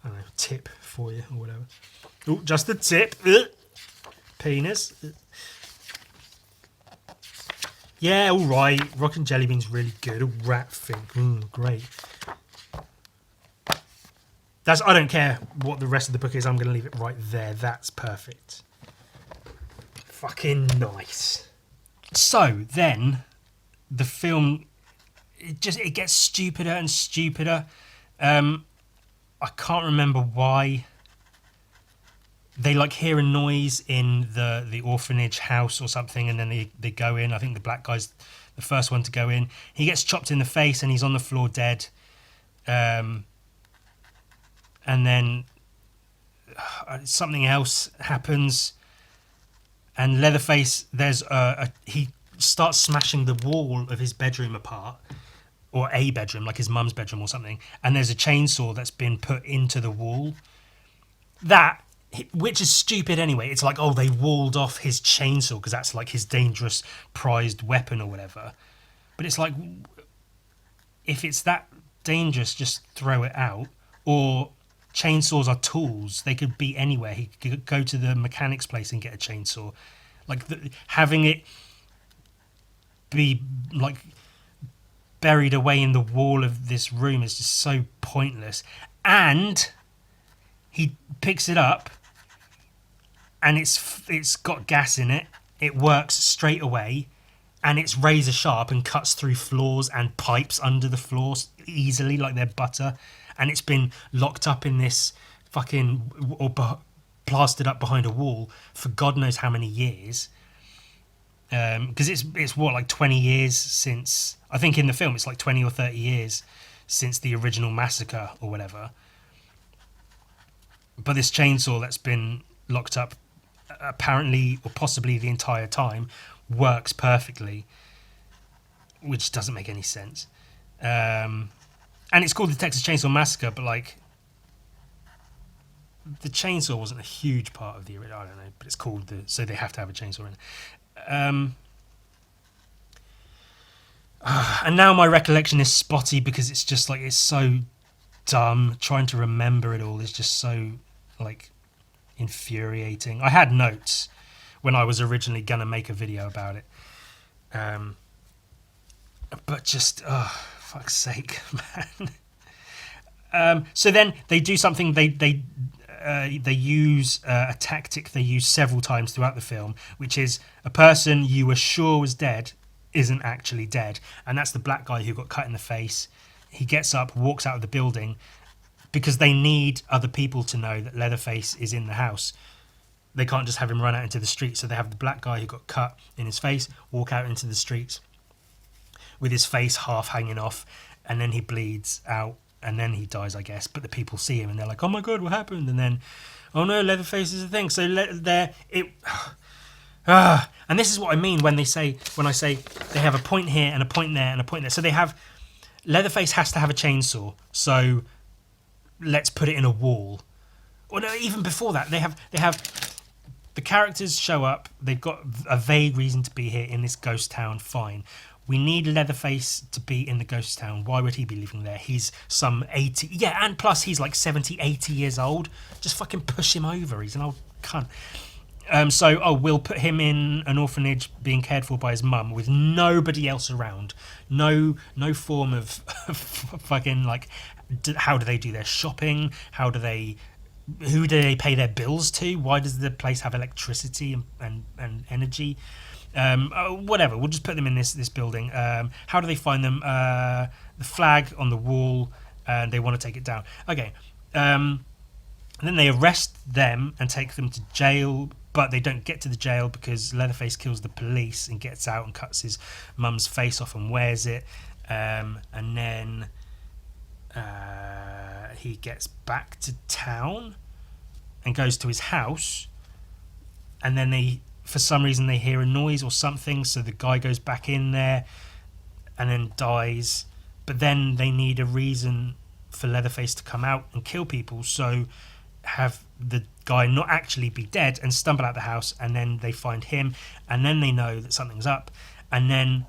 I don't know, tip for you or whatever. Oh, just a tip. Penis. Yeah, all right. Rockin' Jelly Bean's really good. A rat thing. Great. I don't care what the rest of the book is. I'm going to leave it right there. That's perfect. Fucking nice. So then, the film, it gets stupider and stupider. I can't remember why. They like hear a noise in the orphanage house or something, and then they go in. I think the black guy's the first one to go in. He gets chopped in the face and he's on the floor dead. And then something else happens, and Leatherface, he starts smashing the wall of his bedroom apart, or a bedroom, like his mum's bedroom or something, and there's a chainsaw that's been put into the wall. Which is stupid anyway. It's like, oh, they walled off his chainsaw because that's like his dangerous prized weapon or whatever. But it's like, if it's that dangerous, just throw it out. Or chainsaws are tools. They could be anywhere. He could go to the mechanic's place and get a chainsaw. Like having it be like buried away in the wall of this room is just so pointless. And he picks it up, and it's got gas in it. It works straight away, and it's razor sharp and cuts through floors and pipes under the floors easily, like they're butter. And it's been locked up in this fucking, or plastered up behind a wall for God knows how many years. Because it's what, like 20 years since, I think in the film it's like 20 or 30 years since the original massacre or whatever. But this chainsaw that's been locked up apparently or possibly the entire time works perfectly, which doesn't make any sense. And it's called the Texas Chainsaw Massacre, but like the chainsaw wasn't a huge part of the original. I don't know, but it's called so they have to have a chainsaw in it. And now my recollection is spotty because it's just like, it's so dumb. Trying to remember it all is just so like infuriating. I had notes when I was originally gonna make a video about it, but just fuck's sake, man. So then they do something. They use a tactic they use several times throughout the film, which is a person you were sure was dead isn't actually dead, and that's the black guy who got cut in the face. He gets up, walks out of the building, because they need other people to know that Leatherface is in the house. They can't just have him run out into the street, so they have the black guy who got cut in his face walk out into the streets with his face half hanging off, and then he bleeds out, and then he dies, I guess. But the people see him and they're like, oh my god, what happened? And then, oh no, Leatherface is a thing. So and this is what I mean when I say they have a point here and a point there and a point there. So they have, Leatherface has to have a chainsaw, so let's put it in a wall. Or no, even before that, they have the characters show up. They've got a vague reason to be here in this ghost town. Fine. We need Leatherface to be in the ghost town. Why would he be living there? He's some 80... Yeah, and plus he's like 70, 80 years old. Just fucking push him over. He's an old cunt. We'll put him in an orphanage being cared for by his mum with nobody else around. No form of fucking, like, how do they do their shopping? Who do they pay their bills to? Why does the place have electricity and energy? Whatever, we'll just put them in this building. How do they find them? The flag on the wall, and they want to take it down. Okay. And then they arrest them and take them to jail, but they don't get to the jail because Leatherface kills the police and gets out and cuts his mum's face off and wears it. And then he gets back to town and goes to his house, and then for some reason they hear a noise or something, so the guy goes back in there and then dies. But then they need a reason for Leatherface to come out and kill people, so have the guy not actually be dead and stumble out the house, and then they find him, and then they know that something's up, and then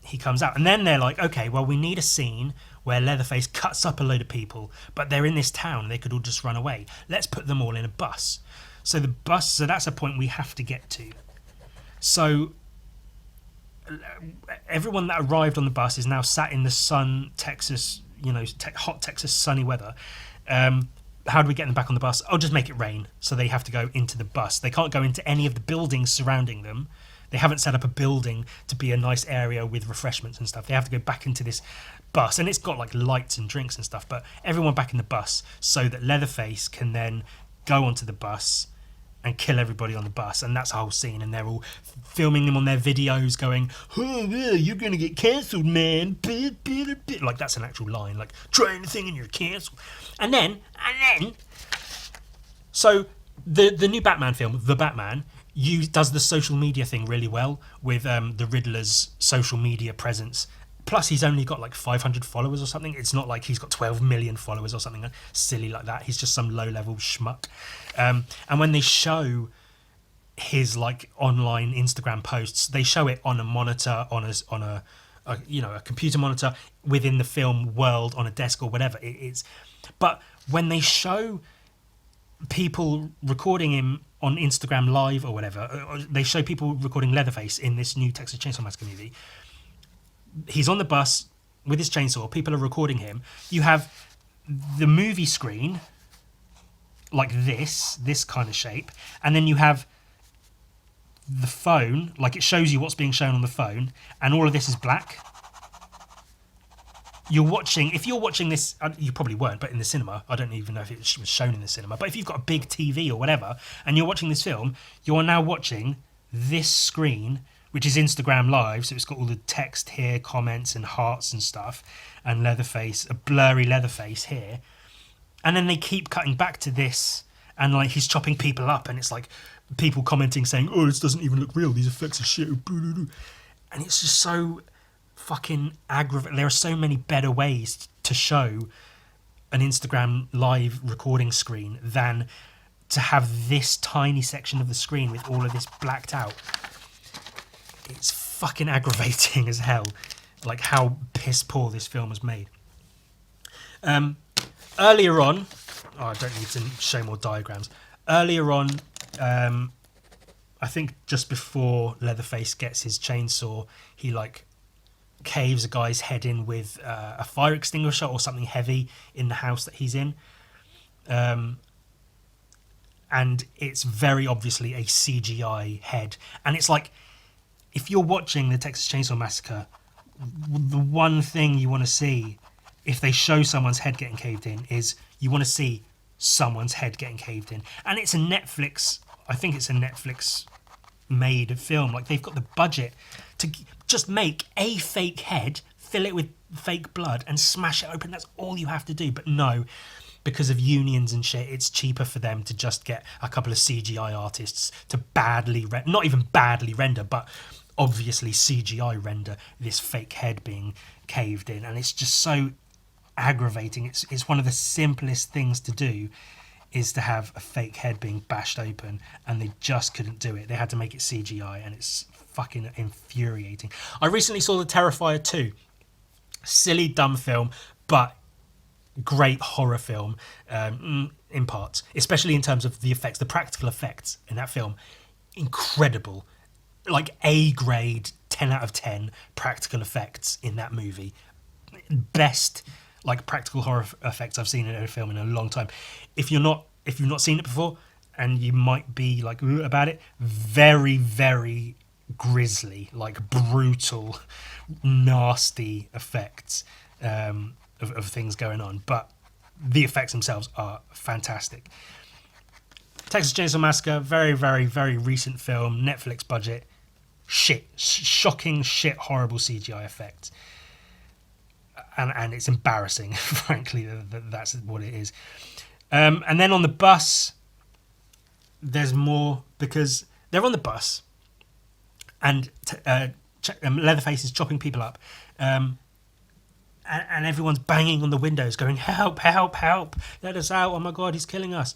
he comes out. And then they're like, okay, well, we need a scene where Leatherface cuts up a load of people, but they're in this town. They could all just run away. Let's put them all in a bus. So that's a point we have to get to. So everyone that arrived on the bus is now sat in the sun, Texas, hot Texas sunny weather. How do we get them back on the bus? Oh, just make it rain. So they have to go into the bus. They can't go into any of the buildings surrounding them. They haven't set up a building to be a nice area with refreshments and stuff. They have to go back into this bus, and it's got like lights and drinks and stuff, but everyone back in the bus so that Leatherface can then go onto the bus and kill everybody on the bus. And that's the whole scene, and they're all filming him on their videos going, oh yeah, you're gonna get cancelled, man, like that's an actual line, like try anything and you're cancelled. And then so the new Batman film, The Batman, does the social media thing really well with the Riddler's social media presence. Plus, he's only got like 500 followers or something. It's not like he's got 12 million followers or something silly like that. He's just some low-level schmuck. And when they show his like online Instagram posts, they show it on a monitor, on a computer monitor within the film world, on a desk or whatever it is. But when they show people recording him on Instagram Live or whatever, or they show people recording Leatherface in this new Texas Chainsaw Massacre movie. He's on the bus with his chainsaw. People are recording him. You have the movie screen like this kind of shape, and then you have the phone, like it shows you what's being shown on the phone, and all of this is black. If you're watching this, you probably weren't, but in the cinema, I don't even know if it was shown in the cinema, but if you've got a big TV or whatever, and you're watching this film, you're now watching this screen, which is Instagram Live, so it's got all the text here, comments and hearts and stuff, and Leatherface, a blurry Leatherface here. And then they keep cutting back to this, and like he's chopping people up, and it's like people commenting saying, oh, this doesn't even look real, these effects are shit. And it's just so fucking aggravating. There are so many better ways to show an Instagram Live recording screen than to have this tiny section of the screen with all of this blacked out. It's fucking aggravating as hell, like how piss poor this film was made. Earlier on, I don't need to show more diagrams. Earlier on, I think just before Leatherface gets his chainsaw, he like caves a guy's head in with a fire extinguisher or something heavy in the house that he's in. And it's very obviously a CGI head. And it's like, if you're watching the Texas Chainsaw Massacre, the one thing you want to see if they show someone's head getting caved in is you want to see someone's head getting caved in. And it's a Netflix, I think it's a Netflix made film. Like they've got the budget to just make a fake head, fill it with fake blood and smash it open. That's all you have to do. But no, because of unions and shit, it's cheaper for them to just get a couple of CGI artists to not even badly render, but obviously CGI render this fake head being caved in. And it's just so aggravating. It's one of the simplest things to do, is to have a fake head being bashed open, and they just couldn't do it. They had to make it CGI, and it's fucking infuriating. I recently saw The Terrifier 2. Silly, dumb film, but great horror film in parts, especially in terms of the effects, the practical effects in that film. Incredible. Like A grade, 10 out of 10 practical effects in that movie. Best like practical horror effects I've seen in a film in a long time. If you've not seen it before, and you might be like about it, very, very grisly, like brutal, nasty effects of things going on. But the effects themselves are fantastic. Texas Chainsaw Massacre, very, very, very recent film, Netflix budget. Shocking, horrible CGI effects. And it's embarrassing, frankly, that's what it is. And then on the bus, there's more, because they're on the bus, and Leatherface is chopping people up, and everyone's banging on the windows going, help, help, help, let us out, oh my God, he's killing us.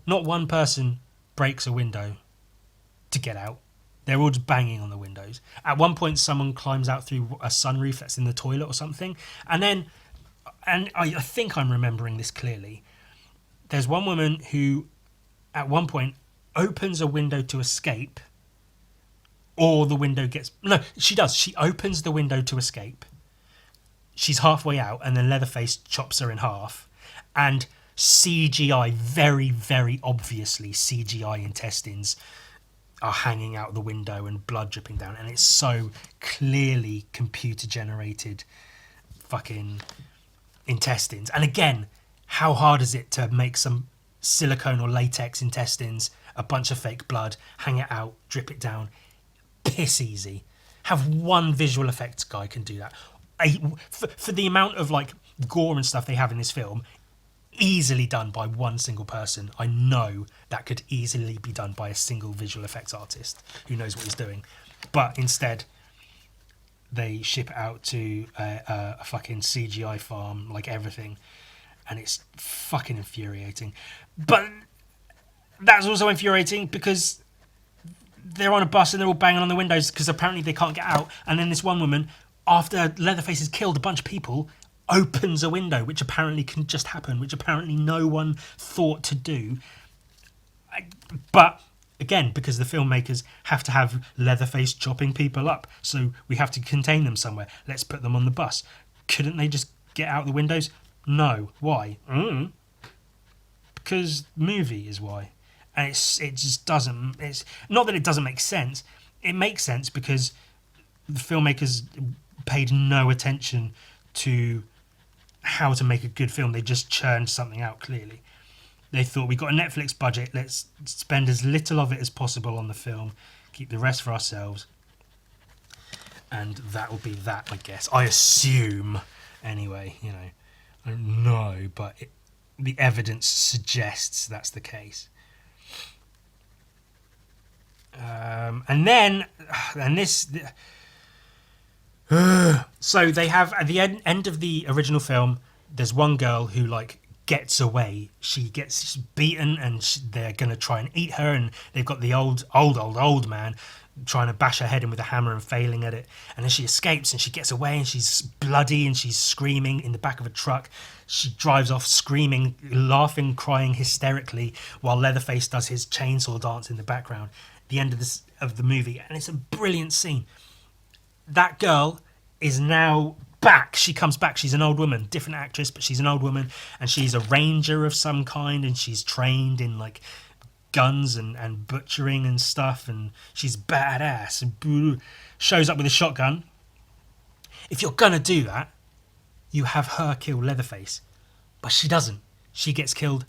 Not one person breaks a window to get out. They're all just banging on the windows. At one point, someone climbs out through a sunroof that's in the toilet or something. And I think I'm remembering this clearly. There's one woman who, at one point, opens a window to escape, or the window gets... No, she does. She opens the window to escape. She's halfway out, and then Leatherface chops her in half. And CGI, very, very obviously CGI intestines are hanging out the window and blood dripping down. And it's so clearly computer-generated fucking intestines. And again, how hard is it to make some silicone or latex intestines, a bunch of fake blood, hang it out, drip it down? Piss easy. Have one visual effects guy can do that. For the amount of like gore and stuff they have in this film, easily done by one single person. I know that could easily be done by a single visual effects artist who knows what he's doing. But instead, they ship it out to a fucking CGI farm, like everything. And it's fucking infuriating. But that's also infuriating because they're on a bus and they're all banging on the windows because apparently they can't get out. And then this one woman, after Leatherface has killed a bunch of people, opens a window, which apparently can just happen, which apparently no one thought to do. But again, because the filmmakers have to have Leatherface chopping people up, so we have to contain them somewhere. Let's put them on the bus. Couldn't they just get out the windows? No. Why? Because movie is why. And it just doesn't... It's not that it doesn't make sense. It makes sense because the filmmakers paid no attention to how to make a good film. They just churned something out, clearly. They thought, we got a Netflix budget, let's spend as little of it as possible on the film, keep the rest for ourselves. And that will be that, I guess. I assume, anyway, you know. I don't know, but the evidence suggests that's the case. So they have, at the end of the original film, there's one girl who like gets away. She gets beaten and they're going to try and eat her, and they've got the old man trying to bash her head in with a hammer and failing at it. And then she escapes and she gets away and she's bloody and she's screaming in the back of a truck. She drives off screaming, laughing, crying hysterically while Leatherface does his chainsaw dance in the background. The end of the movie, and it's a brilliant scene. That girl is now back. She comes back. She's an old woman, different actress, but she's an old woman, and she's a ranger of some kind, and she's trained in like guns and butchering and stuff, and she's badass and shows up with a shotgun. If you're gonna do that, you have her kill Leatherface, but she doesn't. She gets killed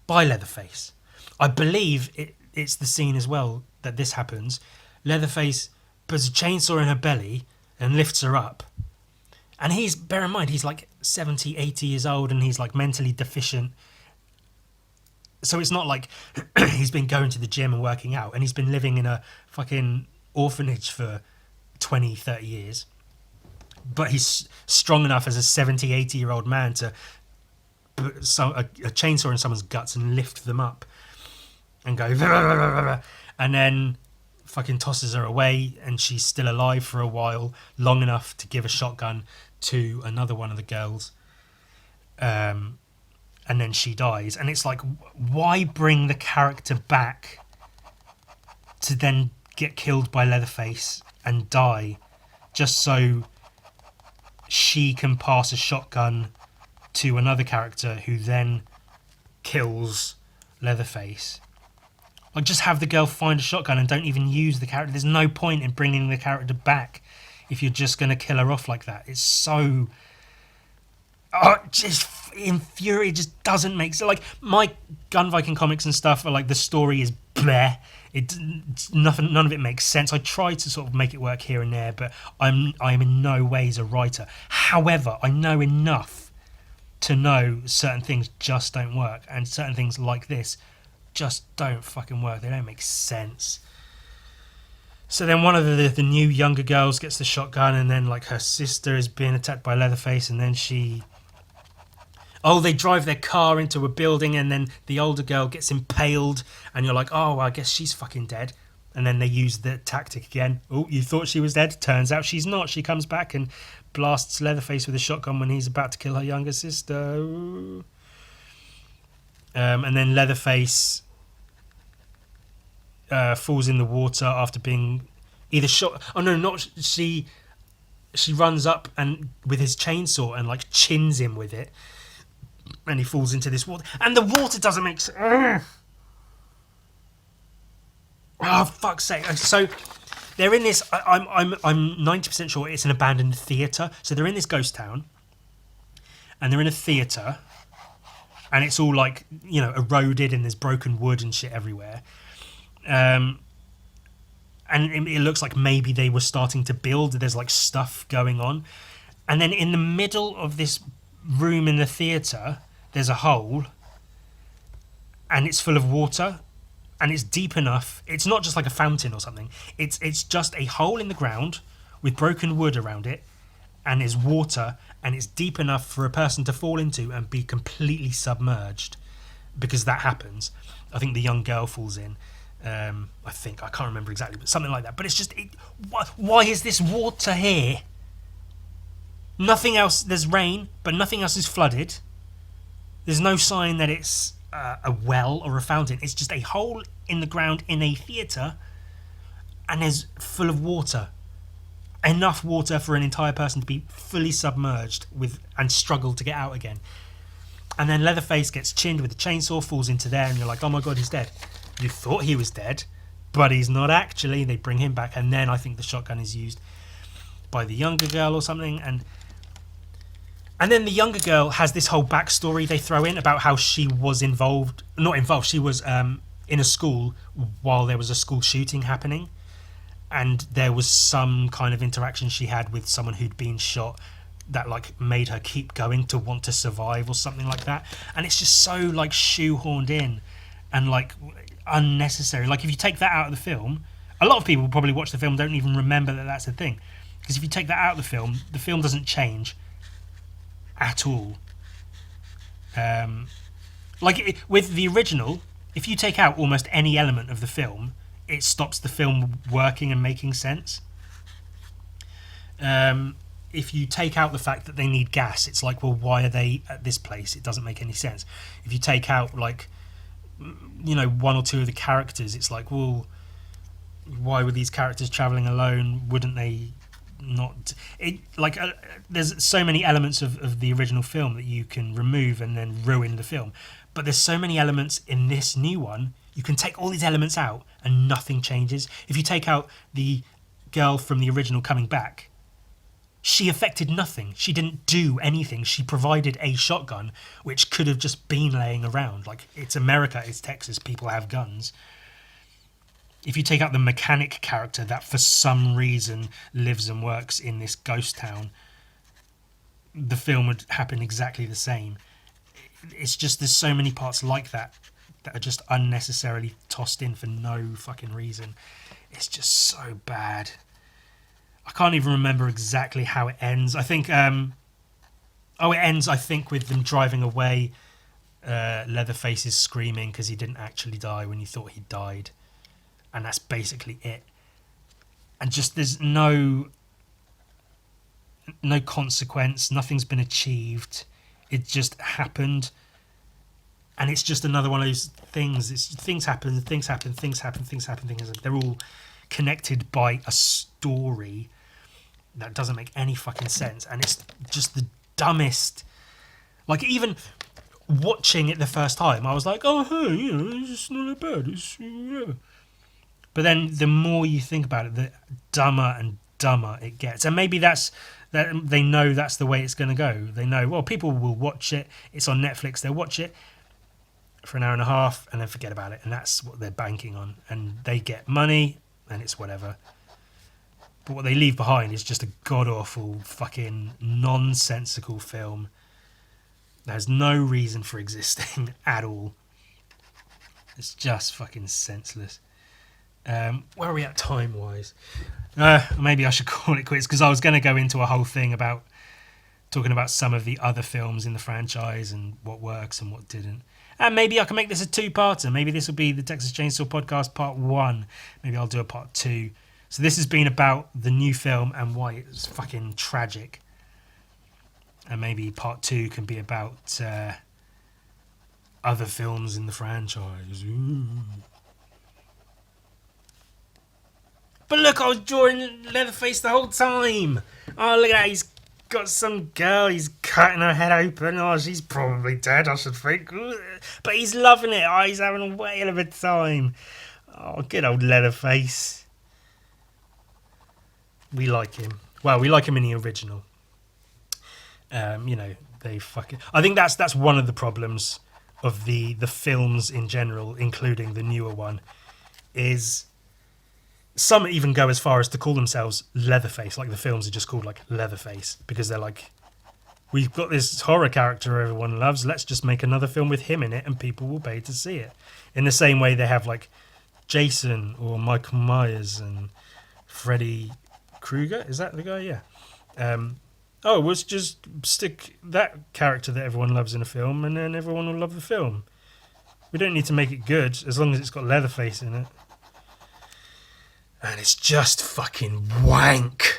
by Leatherface. I believe it's the scene as well that this happens. Leatherface puts a chainsaw in her belly and lifts her up. And bear in mind, he's like 70, 80 years old and he's like mentally deficient. So it's not like he's been going to the gym and working out, and he's been living in a fucking orphanage for 20, 30 years. But he's strong enough as a 70, 80-year-old man to put a chainsaw in someone's guts and lift them up and go, and then fucking tosses her away, and she's still alive for a while, long enough to give a shotgun to another one of the girls, and then she dies. And it's like, why bring the character back to then get killed by Leatherface and die just so she can pass a shotgun to another character who then kills Leatherface? Like, just have the girl find a shotgun and don't even use the character. There's no point in bringing the character back if you're just going to kill her off like that. It's so... just infuriating. It just doesn't make sense. Like, my Gun Viking comics and stuff are like, the story is bleh. None of it makes sense. I try to sort of make it work here and there, but I'm in no ways a writer. However, I know enough to know certain things just don't work, and certain things like this just don't fucking work. They don't make sense. So then one of the new younger girls gets the shotgun, and then like her sister is being attacked by Leatherface, and then they drive their car into a building, and then the older girl gets impaled, and you're like, oh, well, I guess she's fucking dead. And then they use the tactic again. Oh, you thought she was dead? Turns out she's not. She comes back and blasts Leatherface with a shotgun when he's about to kill her younger sister. And then Leatherface falls in the water after being either shot. Oh no, not she. She runs up and with his chainsaw and like chins him with it, and he falls into this water. And the water doesn't make sense. Oh fuck's sake! So they're in this. I'm 90% sure it's an abandoned theatre. So they're in this ghost town, and they're in a theatre, and it's all like eroded and there's broken wood and shit everywhere. And it looks like maybe they were starting to build. There's like stuff going on, and then in the middle of this room in the theatre, there's a hole, and it's full of water. And it's deep enough. It's not just like a fountain or something. It's just a hole in the ground with broken wood around it, and there's water, and it's deep enough for a person to fall into and be completely submerged, because that happens. I think the young girl falls in. I can't remember exactly, but something like that. But it's just, why is this water here? Nothing else. There's rain, but nothing else is flooded. There's no sign that it's a well or a fountain. It's just a hole in the ground in a theatre, and there's full of water, enough water for an entire person to be fully submerged with and struggle to get out again. And then Leatherface gets chinned with a chainsaw, falls into there, and you're like, oh my god, he's dead. You thought he was dead, but he's not actually. They bring him back, and then I think the shotgun is used by the younger girl or something, and then the younger girl has this whole backstory they throw in about how she was she was in a school while there was a school shooting happening, and there was some kind of interaction she had with someone who'd been shot that like made her keep going to want to survive or something like that. And it's just so like shoehorned in and like unnecessary. Like if you take that out of the film, a lot of people probably watch the film don't even remember that that's a thing, because if you take that out of the film doesn't change at all. With the original, if you take out almost any element of the film, it stops the film working and making sense. If you take out the fact that they need gas, it's like, well, why are they at this place? It doesn't make any sense. If you take out like one or two of the characters, it's like, well, why were these characters traveling alone? Wouldn't they not there's so many elements of the original film that you can remove and then ruin the film, but there's so many elements in this new one. You can take all these elements out and nothing changes. If you take out the girl from the original coming back, she affected nothing. She didn't do anything. She provided a shotgun which could have just been laying around. Like, it's America, it's Texas, people have guns. If you take out the mechanic character that for some reason lives and works in this ghost town, the film would happen exactly the same. It's just there's so many parts like that are just unnecessarily tossed in for no fucking reason. It's just so bad. I can't even remember exactly how it ends. I think it ends with them driving away. Leatherface is screaming because he didn't actually die when you thought he died. And that's basically it. And just there's no consequence. Nothing's been achieved. It just happened. And it's just another one of those things. Things happen. They're all connected by a story that doesn't make any fucking sense. And it's just the dumbest. Like, even watching it the first time, I was like, oh, hey, it's not that bad. It's whatever. But then the more you think about it, the dumber and dumber it gets. And maybe that's that they know that's the way it's going to go. They know, well, people will watch it. It's on Netflix. They'll watch it for an hour and a half and then forget about it. And that's what they're banking on. And they get money and it's whatever. But what they leave behind is just a god-awful, fucking nonsensical film that has no reason for existing at all. It's just fucking senseless. Where are we at time-wise? Maybe I should call it quits, because I was going to go into a whole thing about talking about some of the other films in the franchise and what works and what didn't. And maybe I can make this a two-parter. Maybe this will be the Texas Chainsaw Podcast Part 1. Maybe I'll do a Part 2. So this has been about the new film and why it's fucking tragic. And maybe Part 2 can be about other films in the franchise. Ooh. But look, I was drawing Leatherface the whole time. Oh, look at that. He's got some girl. He's cutting her head open. Oh, she's probably dead, I should think. But he's loving it. Oh, he's having a whale of a time. Oh, good old Leatherface. We like him. Well, we like him in the original. They fucking... I think that's one of the problems of the films in general, including the newer one, is... Some even go as far as to call themselves Leatherface, like the films are just called like Leatherface, because they're like, we've got this horror character everyone loves, let's just make another film with him in it and people will pay to see it. In the same way they have like Jason or Michael Myers and Freddy Krueger, is that the guy? Yeah. Let's just stick that character that everyone loves in a film and then everyone will love the film. We don't need to make it good as long as it's got Leatherface in it. And it's just fucking wank.